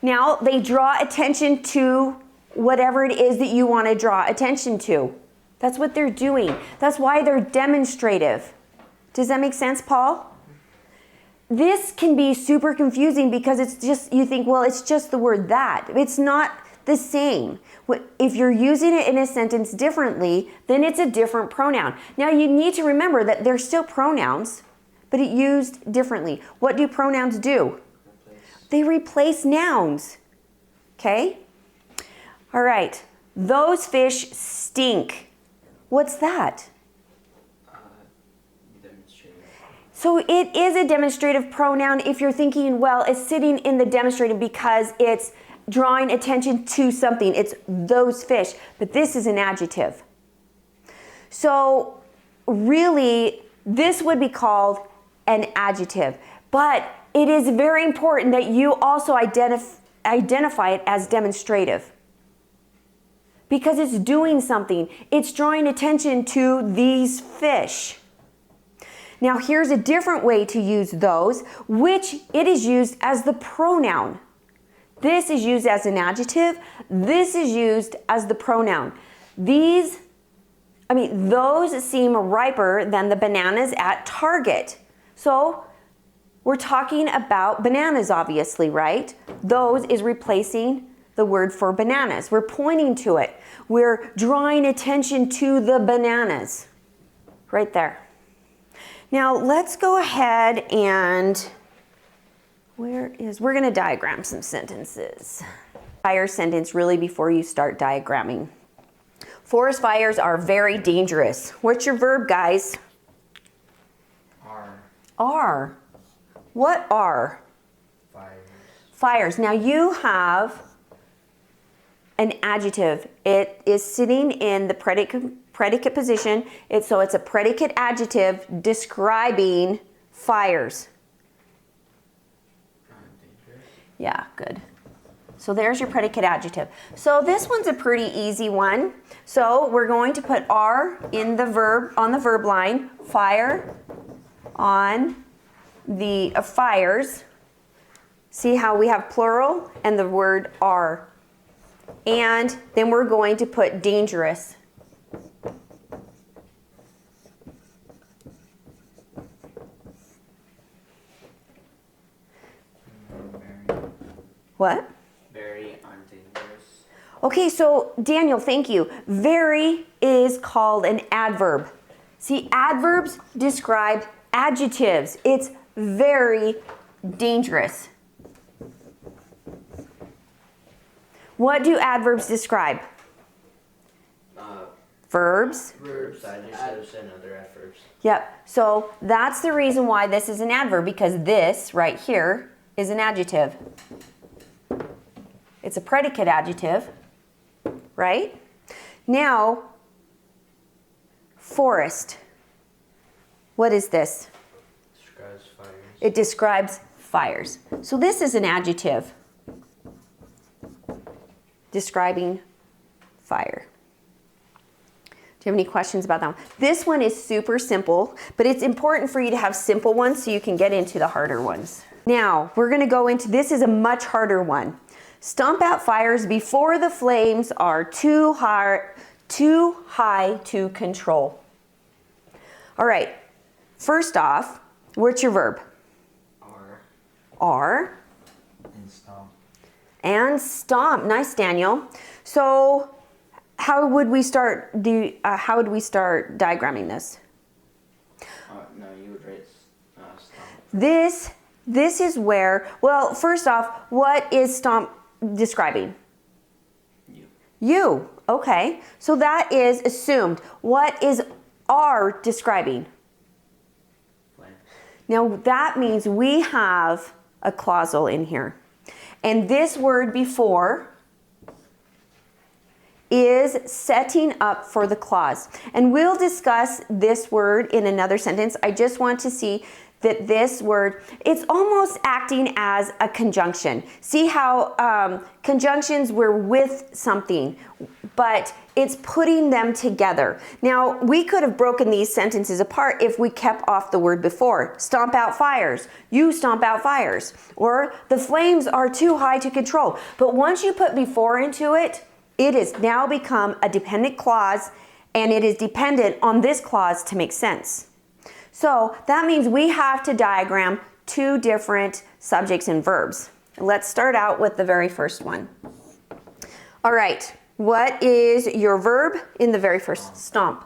Now, they draw attention to whatever it is that you want to draw attention to. That's what they're doing. That's why they're demonstrative. Does that make sense, Paul? This can be super confusing because it's just, you think, well, it's just the word that. It's not the same. If you're using it in a sentence differently, then it's a different pronoun. Now you need to remember that they're still pronouns, but it's used differently. What do pronouns do? They replace nouns. Okay? All right. Those fish stink. What's that? Demonstrative. So it is a demonstrative pronoun if you're thinking, well, it's sitting in the demonstrative because it's drawing attention to something. It's those fish, but this is an adjective. So really, this would be called an adjective, but it is very important that you also identify it as demonstrative because it's doing something. It's drawing attention to these fish. Now here's a different way to use those, which it is used as the pronoun. This is used as an adjective. This is used as the pronoun. Those seem riper than the bananas at Target. So we're talking about bananas, obviously, right? Those is replacing the word for bananas. We're pointing to it. We're drawing attention to the bananas. right there. Now let's go ahead and, we're going to diagram some sentences. Fire sentence really before you start diagramming. Forest fires are very dangerous. What's your verb, guys? Are. Are. What are? Fires. Fires. Now you have an adjective. It is sitting in the predicate position. So it's a predicate adjective describing fires. Dangerous. Yeah, good. So there's your predicate adjective. So this one's a pretty easy one. So we're going to put are in the verb, on the verb line, fire on the fires. See how we have plural and the word are. And then we're going to put dangerous. Very. What? Very undangerous. Okay, so Daniel, thank you. Very is called an adverb. See, adverbs describe adjectives. It's very dangerous. What do adverbs describe? Verbs. Verbs, adjectives, and other adverbs. Yep. So that's the reason why this is an adverb, because this right here is an adjective. It's a predicate adjective, right? Now, forest. What is this? Describes fires. It describes fires. So this is an adjective describing fire. Do you have any questions about that one? This one is super simple, but it's important for you to have simple ones so you can get into the harder ones. Now, we're going to go into, this is a much harder one. Stomp out fires before the flames are too high to control. All right, first off, what's your verb? Are. And stomp. And stomp. Nice, Daniel. So how would we start diagramming this? No, you would write stomp. This is where, well, first off, what is stomp describing? You. Okay. So that is assumed. What is are describing? Flames. Now that means we have a clausal in here. And this word before is setting up for the clause. And we'll discuss this word in another sentence. I just want to see that this word, it's almost acting as a conjunction. See how conjunctions were with something, but it's putting them together. Now, we could have broken these sentences apart if we kept off the word before. Stomp out fires. You stomp out fires. Or the flames are too high to control. But once you put before into it, it has now become a dependent clause, and it is dependent on this clause to make sense. So that means we have to diagram two different subjects and verbs. Let's start out with the very first one. All right, what is your verb in the very first? Stomp.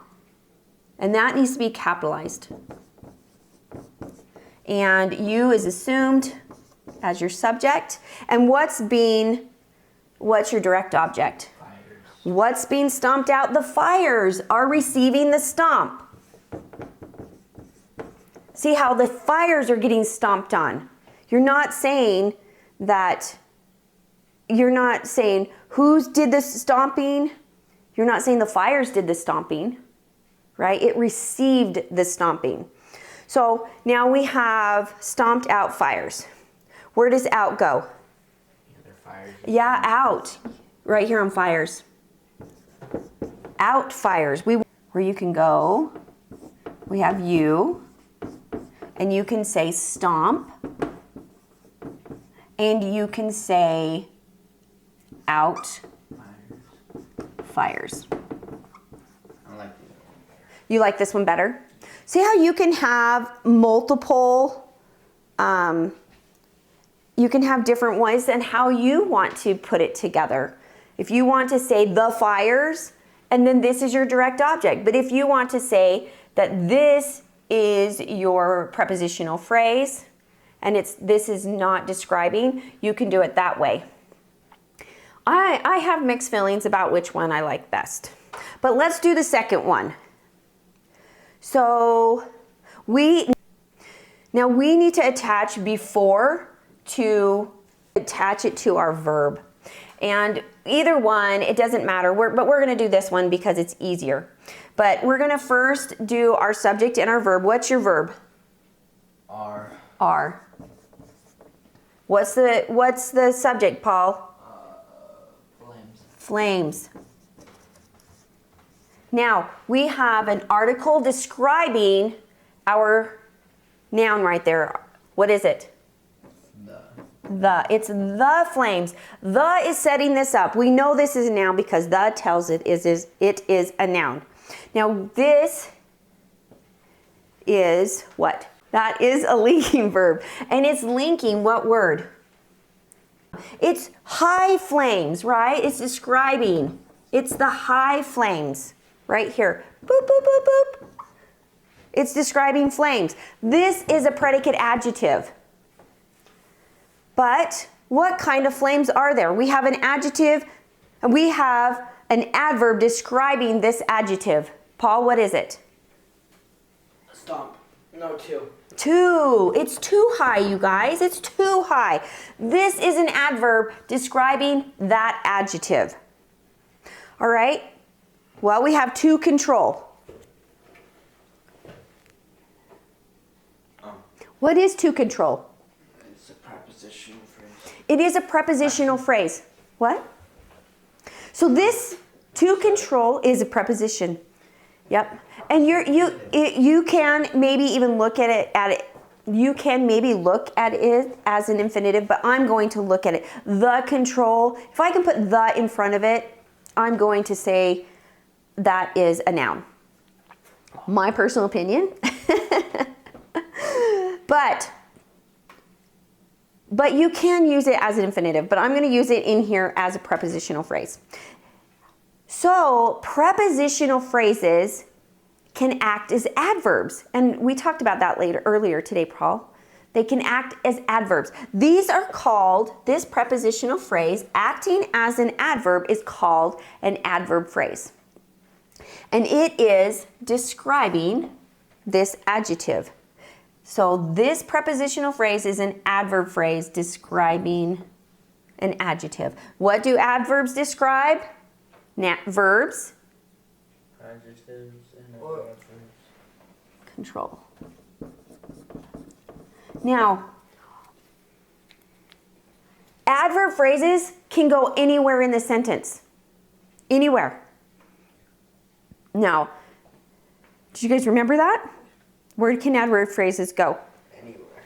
And that needs to be capitalized. And you is assumed as your subject. And what's your direct object? Fires. What's being stomped out? The fires are receiving the stomp. See how the fires are getting stomped on. You're not saying who did the stomping. You're not saying the fires did the stomping, right? It received the stomping. So now we have stomped out fires. Where does out go? Other fires. Yeah, out. Right here on fires. Out fires. Where you can go, we have you. And you can say stomp, and you can say out fires. I like the other one better. You like this one better? See how you can have multiple, you can have different ways and how you want to put it together. If you want to say the fires, and then this is your direct object. But if you want to say that this is your prepositional phrase, and this is not describing, you can do it that way. I have mixed feelings about which one I like best. But let's do the second one. So we need to attach before to attach it to our verb. And either one, it doesn't matter, but we're going to do this one because it's easier. But we're going to first do our subject and our verb. What's your verb? Are. Are. What's the subject, Paul? Flames. Flames. Now, we have an article describing our noun right there. What is it? The. It's the flames. The is setting this up. We know this is a noun because the tells it is a noun. Now, this is what? That is a linking verb. And it's linking what word? It's high flames, right? It's describing. It's the high flames right here. Boop, boop, boop, boop. It's describing flames. This is a predicate adjective. But what kind of flames are there? We have an adjective and we have an adverb describing this adjective. Paul, what is it? Stomp. No, two. Too. It's too high, you guys. It's too high. This is an adverb describing that adjective. All right? Well, we have to control. What is to control? It's a prepositional phrase. It is a prepositional phrase. What? So this to control is a preposition. Yep. And you can maybe even look at it. You can maybe look at it as an infinitive, but I'm going to look at it. The control. If I can put the in front of it, I'm going to say that is a noun. My personal opinion. But you can use it as an infinitive, but I'm going to use it in here as a prepositional phrase. So prepositional phrases can act as adverbs, and we talked about that earlier today, Paul. They can act as adverbs. These are called, this prepositional phrase, acting as an adverb, is called an adverb phrase. And it is describing this adjective. So this prepositional phrase is an adverb phrase describing an adjective. What do adverbs describe? Verbs. Adjectives and adverbs. Control. Now, adverb phrases can go anywhere in the sentence. Anywhere. Now, did you guys remember that? Where can adverb phrases go? Anywhere.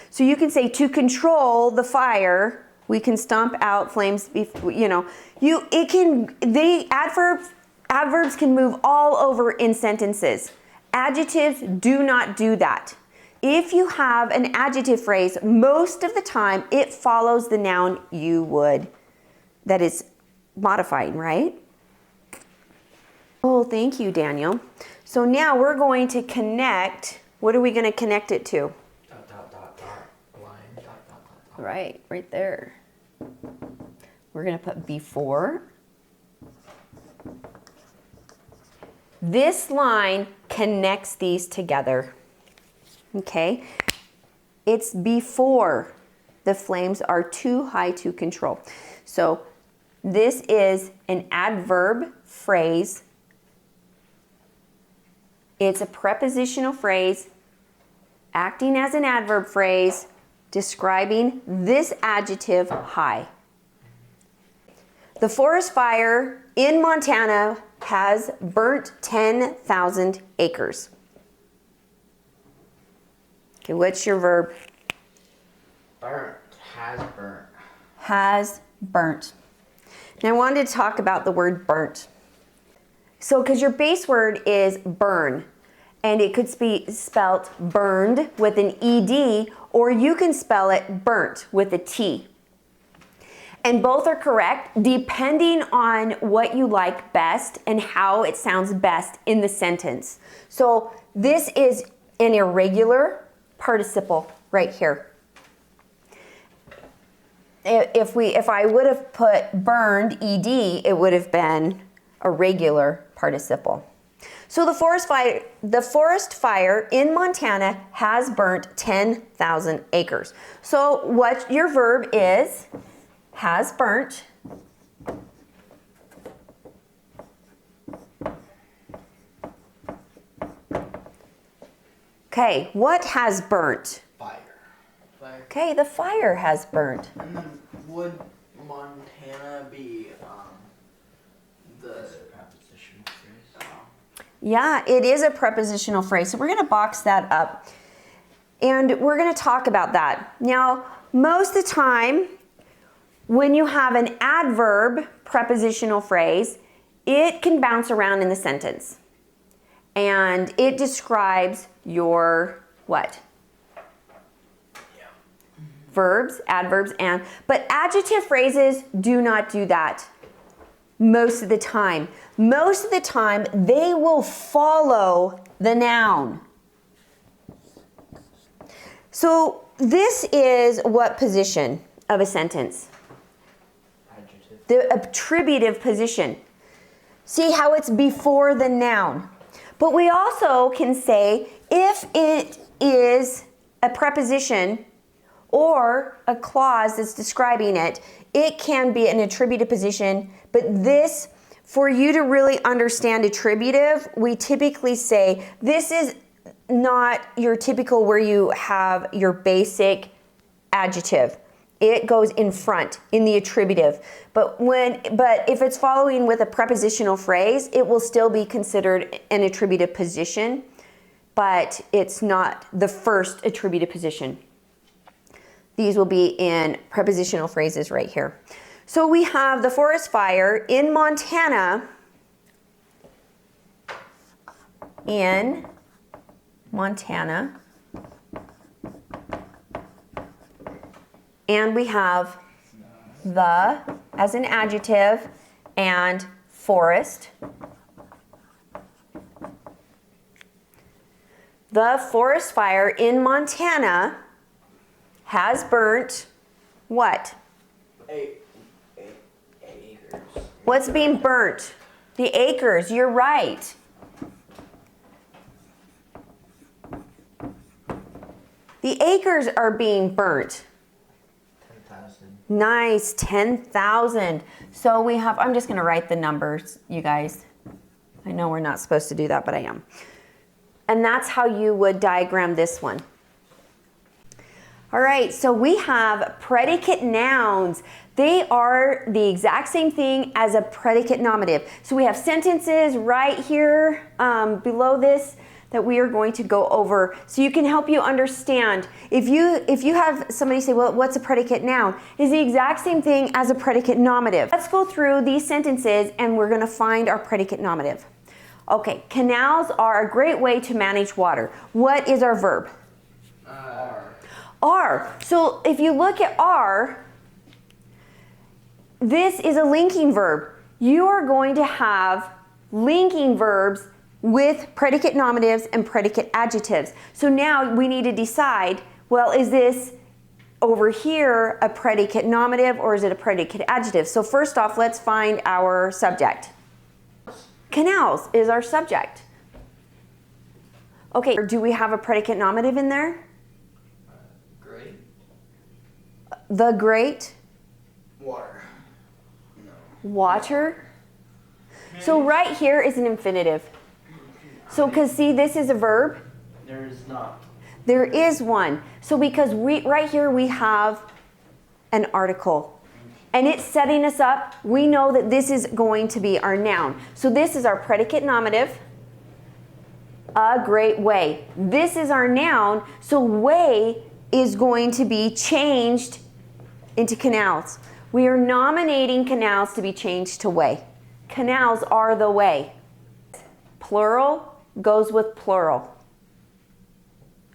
So you can say to control the fire, we can stomp out flames, adverbs can move all over in sentences. Adjectives do not do that. If you have an adjective phrase, most of the time it follows the noun that is modifying, right? Oh, thank you, Daniel. So now we're going to connect. What are we going to connect it to? Dot, dot, dot, dot. Line, dot, dot, dot, dot. Right there. We're going to put before. This line connects these together. Okay? It's before the flames are too high to control. So this is an adverb phrase. It's a prepositional phrase acting as an adverb phrase describing this adjective high. The forest fire in Montana has burnt 10,000 acres. Okay, what's your verb? Burnt. Has burnt. Has burnt. Now I wanted to talk about the word burnt. So, because your base word is burn, and it could be spelt burned with an ED, or you can spell it burnt with a T. And both are correct depending on what you like best and how it sounds best in the sentence. So this is an irregular participle right here. If I would have put burned, ed, it would have been a regular participle. So the forest fire in Montana has burnt 10,000 acres. So what your verb is, has burnt. Okay, what has burnt? Fire. Fire. Okay, the fire has burnt. And then would Montana be the prepositional phrase? Yeah, it is a prepositional phrase. So we're going to box that up. And we're going to talk about that. Now, most of the time, when you have an adverb prepositional phrase, it can bounce around in the sentence. And it describes your what? Yeah. Verbs, adverbs, and. But adjective phrases do not do that most of the time. Most of the time, they will follow the noun. So this is what position of a sentence? Adjective. The attributive position. See how it's before the noun. But we also can say if it is a preposition or a clause that's describing it, it can be an attributive position. But this, for you to really understand attributive, we typically say this is not your typical where you have your basic adjective. It goes in front in the attributive. But if it's following with a prepositional phrase, it will still be considered an attributive position, but it's not the first attributive position. These will be in prepositional phrases right here. So we have the forest fire in Montana. In Montana. And we have the as an adjective and forest. The forest fire in Montana has burnt what? Acres. What's being burnt? The acres, you're right. The acres are being burnt. 10,000. Nice, 10,000. So we have, I'm just going to write the numbers, you guys. I know we're not supposed to do that, but I am. And that's how you would diagram this one. All right, so we have predicate nouns. They are the exact same thing as a predicate nominative. So we have sentences right here below this that we are going to go over so you can help you understand. If you have somebody say, well, what's a predicate noun? It's the exact same thing as a predicate nominative. Let's go through these sentences and we're gonna find our predicate nominative. Okay, canals are a great way to manage water. What is our verb? Are. So if you look at are, this is a linking verb. You are going to have linking verbs with predicate nominatives and predicate adjectives. So now we need to decide, well, is this over here a predicate nominative or is it a predicate adjective? So first off, let's find our subject. Canals is our subject. Okay, do we have a predicate nominative in there? Great. The great? Water. No. Water? So right here is an infinitive. So because see, this is a verb. There is not. There is one. So because right here we have an article. And it's setting us up, we know that this is going to be our noun. So this is our predicate nominative, a great way. This is our noun, so way is going to be changed into canals. We are nominating canals to be changed to way. Canals are the way. Plural goes with plural.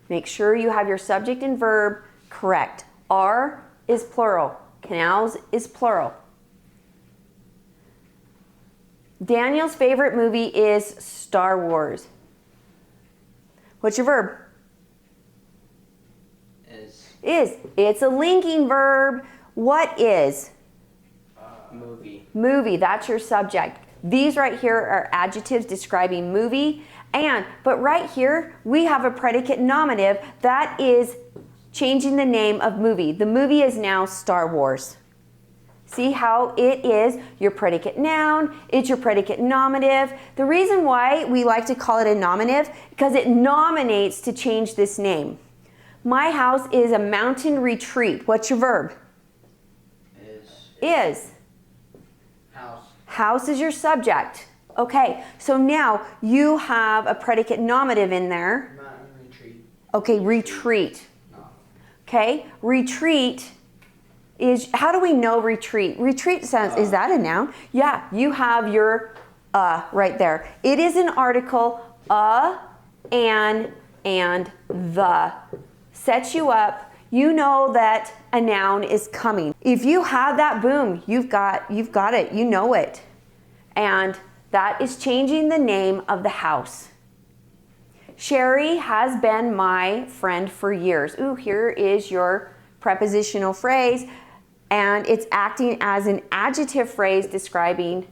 Make sure you have your subject and verb correct. Are is plural. Canals is plural. Daniel's favorite movie is Star Wars. What's your verb? Is. It's a linking verb. What is? Movie. Movie, that's your subject. These right here are adjectives describing movie. But right here, we have a predicate nominative that is changing the name of movie. The movie is now Star Wars. See how it is your predicate noun, it's your predicate nominative. The reason why we like to call it a nominative, because it nominates to change this name. My house is a mountain retreat. What's your verb? Is. House. House is your subject. Okay, so now you have a predicate nominative in there. Mountain retreat. Okay, retreat. No. Okay, retreat is, how do we know retreat? Retreat sounds, is that a noun? Yeah, you have your right there. It is an article, and the. Sets you up. You know that a noun is coming. If you have that, boom, you've got it. You know it. And that is changing the name of the house. Sherry has been my friend for years. Ooh, here is your prepositional phrase, and it's acting as an adjective phrase describing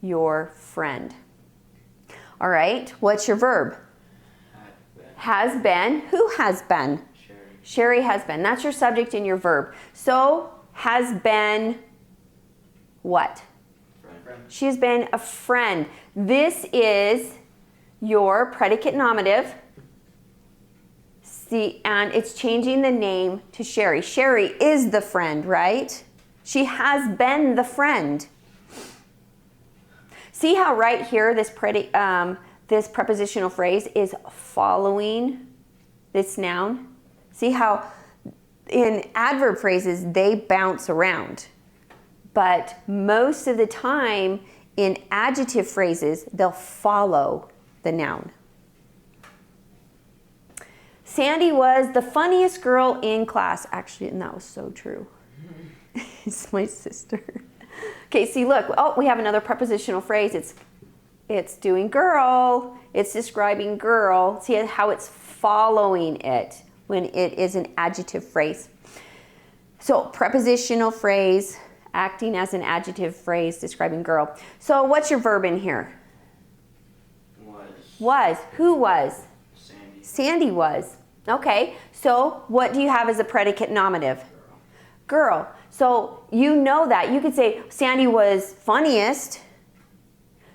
your friend. All right, what's your verb? Has been. Who has been? Sherry has been. That's your subject and your verb. So, has been what? Friend. She has been a friend. This is your predicate nominative. See, and it's changing the name to Sherry. Sherry is the friend, right? She has been the friend. See how right here this prepositional phrase is following this noun? See how in adverb phrases they bounce around, but most of the time in adjective phrases they'll follow the noun. Sandy was the funniest girl in class. Actually, and that was so true. It's my sister. Okay, see, look. Oh, we have another prepositional phrase. It's doing girl. It's describing girl. See how it's following it when it is an adjective phrase. So prepositional phrase acting as an adjective phrase describing girl. So what's your verb in here? Was. Who was? Sandy. Sandy was. Okay, so what do you have as a predicate nominative? Girl. So you know that. You could say Sandy was funniest,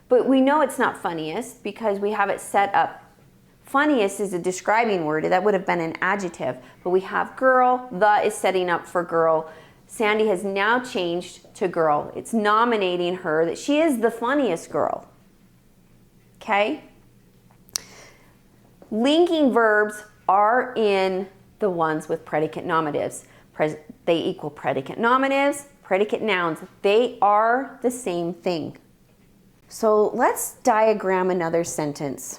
but we know it's not funniest because we have it set up. Funniest is a describing word. That would have been an adjective, but we have girl. The is setting up for girl. Sandy has now changed to girl. It's nominating her that she is the funniest girl. Okay? Linking verbs are in the ones with predicate nominatives. They equal predicate nominatives, predicate nouns. They are the same thing. So let's diagram another sentence.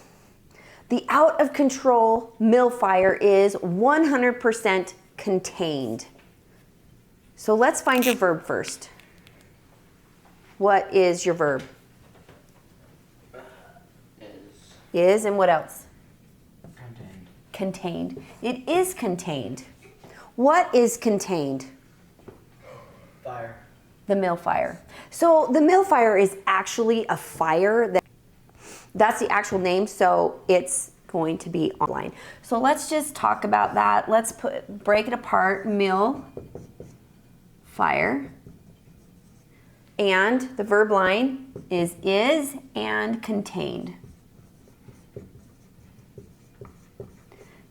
The out of control mill fire is 100% contained. So let's find your verb first. What is your verb? Is, and what else? Contained. It is contained. What is contained? Fire. The mill fire. So the mill fire is actually a fire. That's the actual name, so it's going to be online. So let's just talk about that. Let's break it apart. Mill fire. And the verb line is and contained.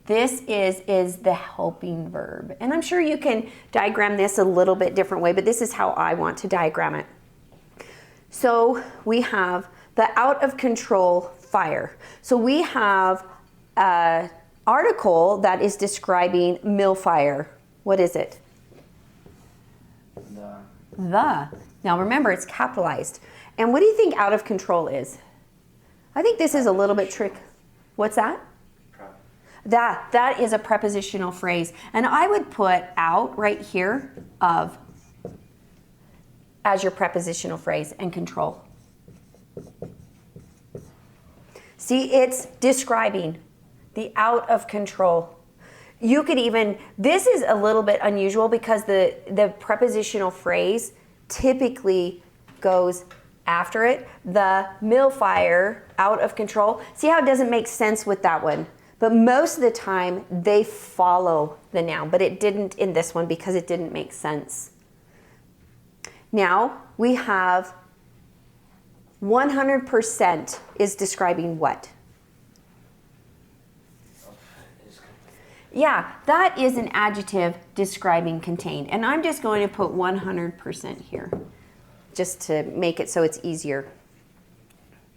This is the helping verb. And I'm sure you can diagram this a little bit different way, but this is how I want to diagram it. So we have the out of control fire. So we have an article that is describing mill fire. What is it? The. Now remember, it's capitalized. And what do you think out of control is? I think this is a little bit trick. What's that? That is a prepositional phrase. And I would put out right here of as your prepositional phrase and control. See, it's describing the out of control. You could even, this is a little bit unusual because the prepositional phrase typically goes after it. The mill fire, out of control. See how it doesn't make sense with that one? But most of the time they follow the noun, but it didn't in this one because it didn't make sense. Now we have 100% is describing what? Yeah, that is an adjective describing contain. And I'm just going to put 100% here just to make it so it's easier.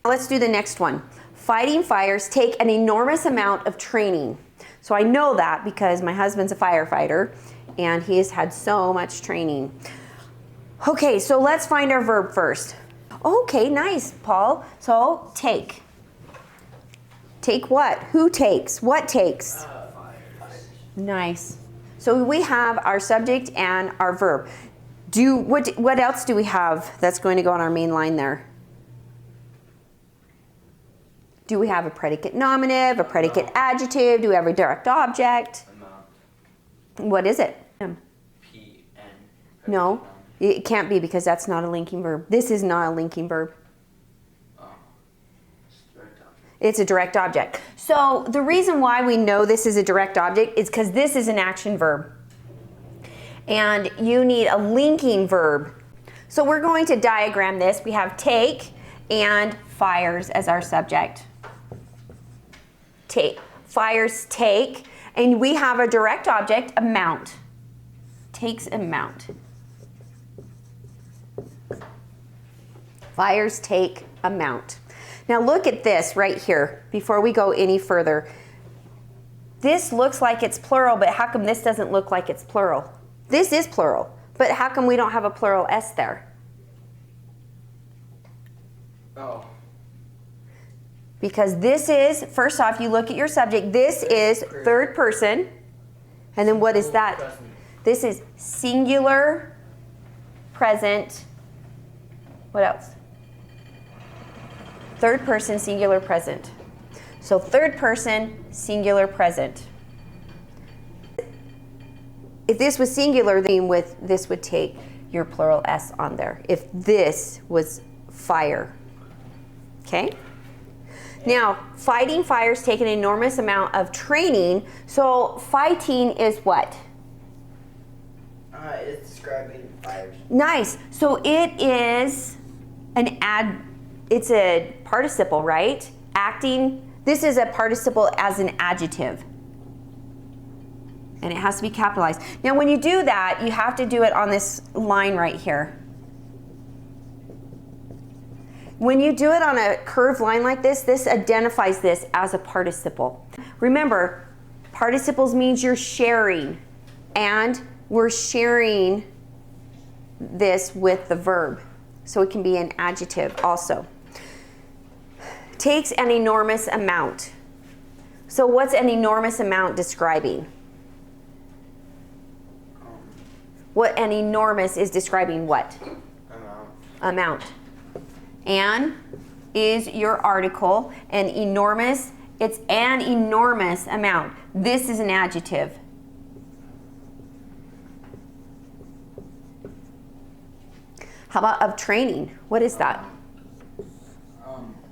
Let's do the next one. Fighting fires take an enormous amount of training. So I know that because my husband's a firefighter and he has had so much training. Okay, so let's find our verb first. Okay, nice, Paul. So take. Take what? Who takes? What takes? Nice. So we have our subject and our verb. What else do we have that's going to go on our main line there? Do we have a predicate nominative, a predicate adjective? Do we have a direct object? Amount. What is it? P N. No, it can't be because that's not a linking verb. This is not a linking verb. It's a direct object. So the reason why we know this is a direct object is because this is an action verb. And you need a linking verb. So we're going to diagram this. We have take and fires as our subject. Take. Fires take. And we have a direct object, amount. Takes amount. Fires take amount. Now look at this right here before we go any further. This looks like it's plural, but how come this doesn't look like it's plural? This is plural, but how come we don't have a plural S there? Oh. Because this is, first off, you look at your subject, this is third person, and then what is that? Present. This is singular, present, what else? Third person, singular, present. So third person, singular, present. If this was singular, then this would take your plural S on there. If this was fire. Okay? Now, fighting fires take an enormous amount of training. So fighting is what? It's describing fires. Nice. So it is it's a participle, right? Acting, this is a participle as an adjective. And it has to be capitalized. Now when you do that, you have to do it on this line right here. When you do it on a curved line like this, this identifies this as a participle. Remember, participles means you're sharing, and we're sharing this with the verb. So it can be an adjective also. Takes an enormous amount. So what's an enormous amount describing? What an enormous is describing what? Amount. An is your article, and enormous, it's an enormous amount. This is an adjective. How about of training? What is that?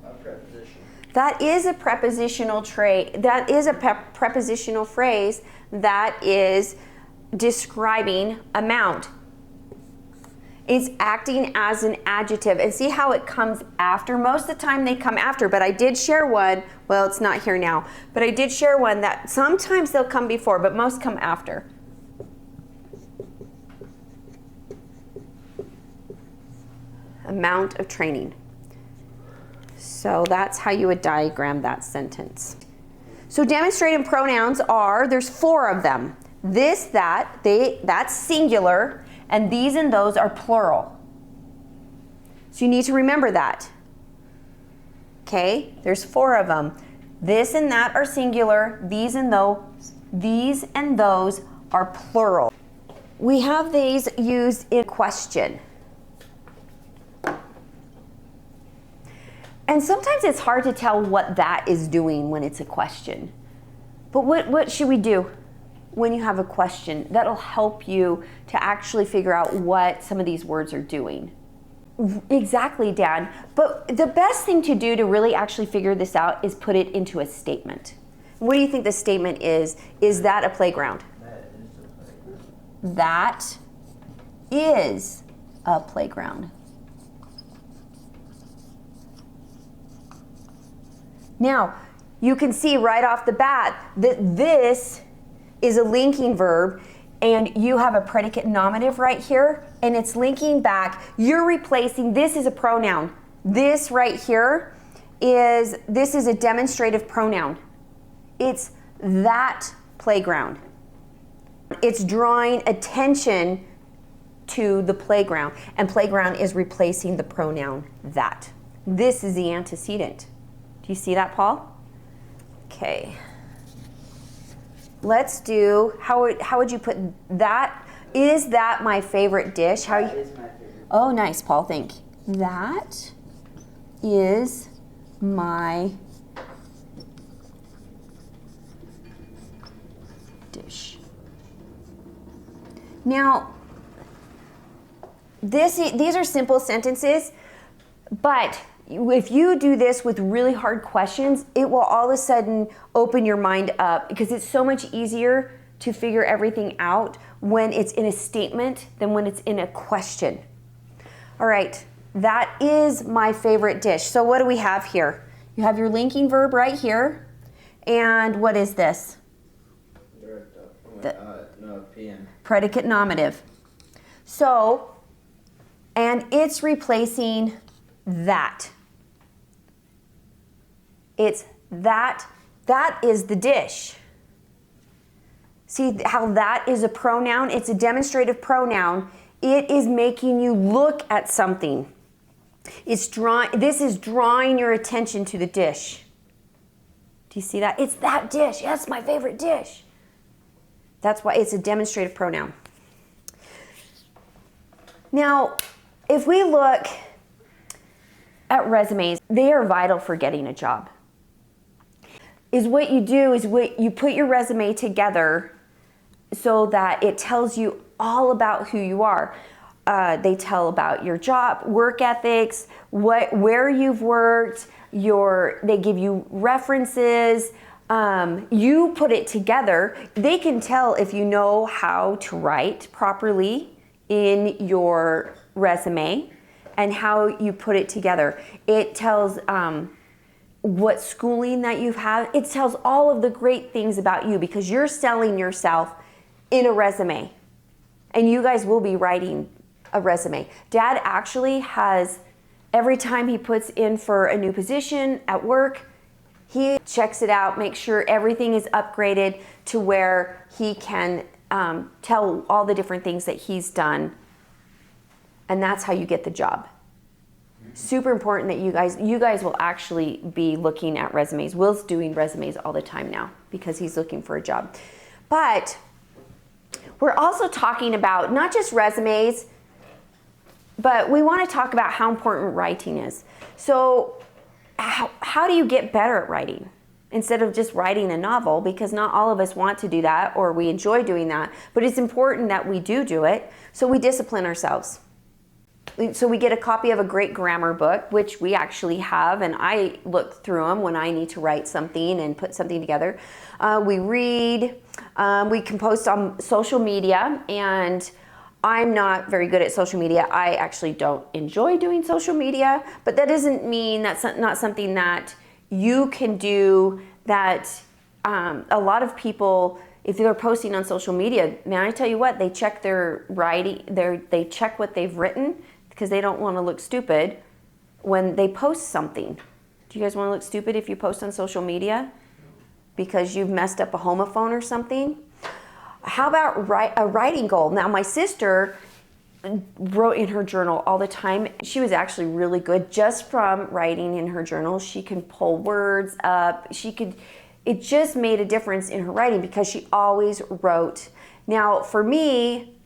A preposition. That is a prepositional that is a prepositional phrase that is describing amount. It's acting as an adjective. And see how it comes after? Most of the time they come after, but I did share one, well, it's not here now, but I did share one that sometimes they'll come before, but most come after. Amount of training. So that's how you would diagram that sentence. So demonstrative pronouns there's 4 of them. This, that, they, that's singular, and these and those are plural. So you need to remember that. Okay, there's 4 of them. This and that are singular, these and those are plural. We have these used in question. And sometimes it's hard to tell what that is doing when it's a question. But what should we do when you have a question? That'll help you to actually figure out what some of these words are doing. Exactly, Dad. But the best thing to do to really actually figure this out is put it into a statement. What do you think the statement is? Is that a playground? That is a playground. Now, you can see right off the bat that this is a linking verb, and you have a predicate nominative right here, and it's linking back. You're replacing, this is a pronoun. This right here is a demonstrative pronoun. It's that playground. It's drawing attention to the playground, and playground is replacing the pronoun that. This is the antecedent. Do you see that, Paul? Okay. Let's do, how would you put that? Is that my favorite dish? That is my favorite. Oh, nice, Paul, thank you. That is my dish. Now, these are simple sentences, but if you do this with really hard questions, it will all of a sudden open your mind up, because it's so much easier to figure everything out when it's in a statement than when it's in a question. All right, that is my favorite dish. So what do we have here? You have your linking verb right here. And what is this? PM. Predicate nominative. So, and it's replacing that. It's that is the dish. See how that is a pronoun? It's a demonstrative pronoun. It is making you look at something. This is drawing your attention to the dish. Do you see that? It's that dish. That's my favorite dish. That's why it's a demonstrative pronoun. Now, if we look at resumes, they are vital for getting a job. What you put your resume together so that it tells you all about who you are. They tell about your job, work ethics, where you've worked, they give you references. You put it together. They can tell if you know how to write properly in your resume and how you put it together. It tells what schooling that you've had. It tells all of the great things about you, because you're selling yourself in a resume. And you guys will be writing a resume. Dad actually has, every time he puts in for a new position at work, he checks it out, makes sure everything is upgraded to where he can tell all the different things that he's done. And that's how you get the job. Super important that you guys will actually be looking at resumes. Will's doing resumes all the time now because he's looking for a job. But we're also talking about not just resumes, but we want to talk about how important writing is. So how do you get better at writing instead of just writing a novel? Because not all of us want to do that, or we enjoy doing that, but it's important that we do it, so we discipline ourselves. So we get a copy of a great grammar book, which we actually have, and I look through them when I need to write something and put something together. We read, we can post on social media, and I'm not very good at social media. I actually don't enjoy doing social media, but that doesn't mean that's not something that you can do. That a lot of people, if they're posting on social media, man, I tell you what, they check their writing, they check what they've written, because they don't want to look stupid when they post something. Do you guys want to look stupid if you post on social media because you've messed up a homophone or something? How about a writing goal? Now, my sister wrote in her journal all the time. She was actually really good just from writing in her journal. She can pull words up. It just made a difference in her writing because she always wrote. Now, for me,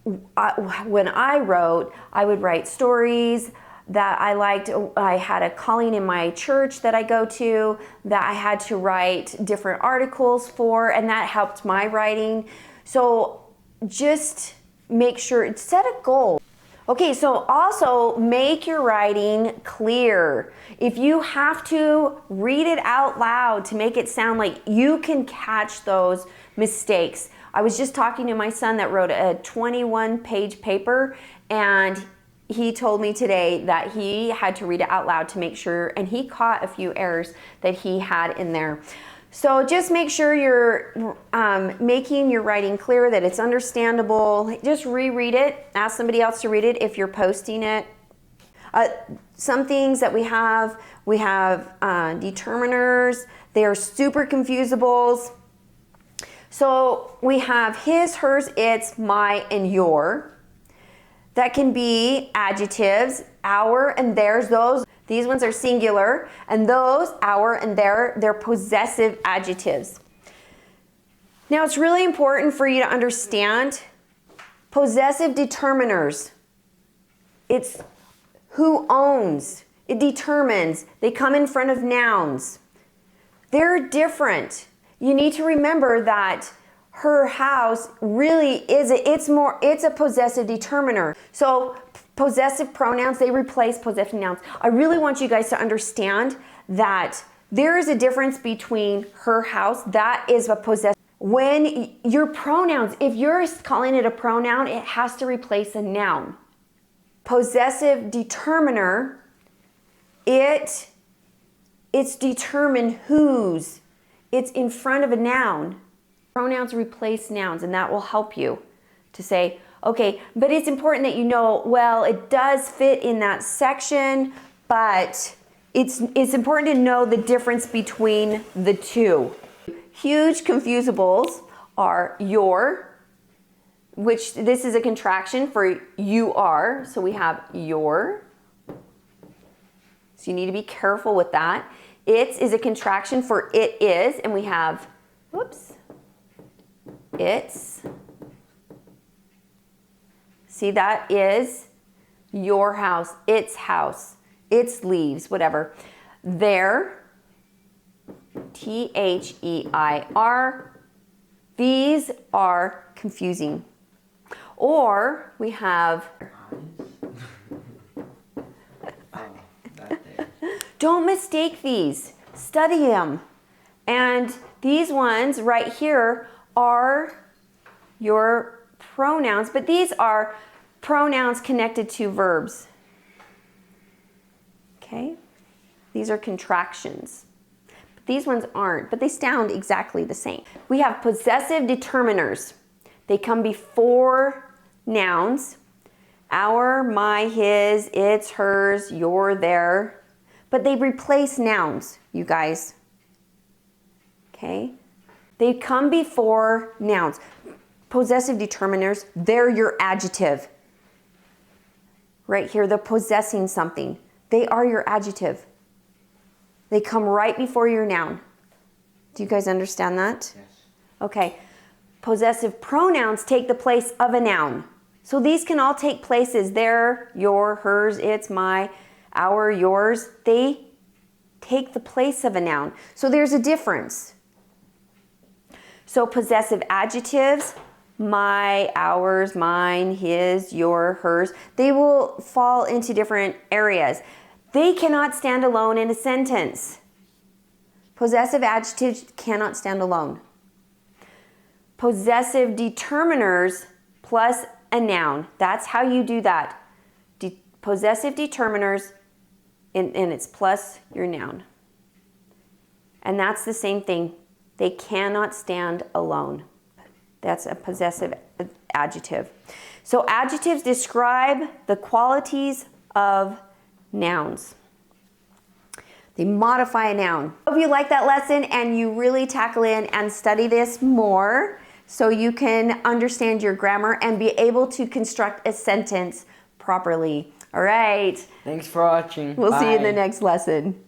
when I wrote, I would write stories. that I liked. I had a calling in my church that I go to that I had to write different articles for, and that helped my writing. So just make sure, set a goal. Okay, so also make your writing clear. If you have to read it out loud to make it sound like you can catch those mistakes. I was just talking to my son that wrote a 21-page paper, and he told me today that he had to read it out loud to make sure, and he caught a few errors that he had in there. So just make sure you're making your writing clear, that it's understandable. Just reread it. Ask somebody else to read it if you're posting it. Some things that we have determiners. They are super confusables. So we have his, hers, its, my, and your. That can be adjectives, our and theirs. These ones are singular, and those, our and their, they're possessive adjectives. Now it's really important for you to understand possessive determiners. It's who owns. It determines. They come in front of nouns. They're different. You need to remember that her house really is it's a possessive determiner. So possessive pronouns, they replace possessive nouns. I really want you guys to understand that there is a difference between her house, that is a possessive. When your pronouns, if you're calling it a pronoun, it has to replace a noun. Possessive determiner, it's determined whose. It's in front of a noun. Pronouns replace nouns, and that will help you to say, okay, but it's important that you know, well, it does fit in that section, but it's important to know the difference between the two. Huge confusables are your, which this is a contraction for you are, so we have your. So you need to be careful with that. Its is a contraction for it is, and we have, whoops, its. See, that is your house, its house, its leaves, whatever. Their, T-H-E-I-R. These are confusing. Or we have, don't mistake these, study them. And these ones right here are your pronouns, but these are pronouns connected to verbs. Okay? These are contractions. But these ones aren't, but they sound exactly the same. We have possessive determiners. They come before nouns. Our, my, his, its, hers, your, their. But they replace nouns, you guys. Okay? They come before nouns. Possessive determiners, they're your adjective. Right here, they're possessing something. They are your adjective. They come right before your noun. Do you guys understand that? Yes. Okay. Possessive pronouns take the place of a noun. So these can all take places. Their, your, hers, its, my, our, yours. They take the place of a noun. So there's a difference. So possessive adjectives, my, ours, mine, his, your, hers, they will fall into different areas. They cannot stand alone in a sentence. Possessive adjectives cannot stand alone. Possessive determiners plus a noun. That's how you do that. Possessive determiners, and it's plus your noun. And that's the same thing. They cannot stand alone. That's a possessive adjective. So adjectives describe the qualities of nouns. They modify a noun. Hope you like that lesson and you really tackle in and study this more so you can understand your grammar and be able to construct a sentence properly. All right. Thanks for watching. We'll see you in the Bye. next lesson.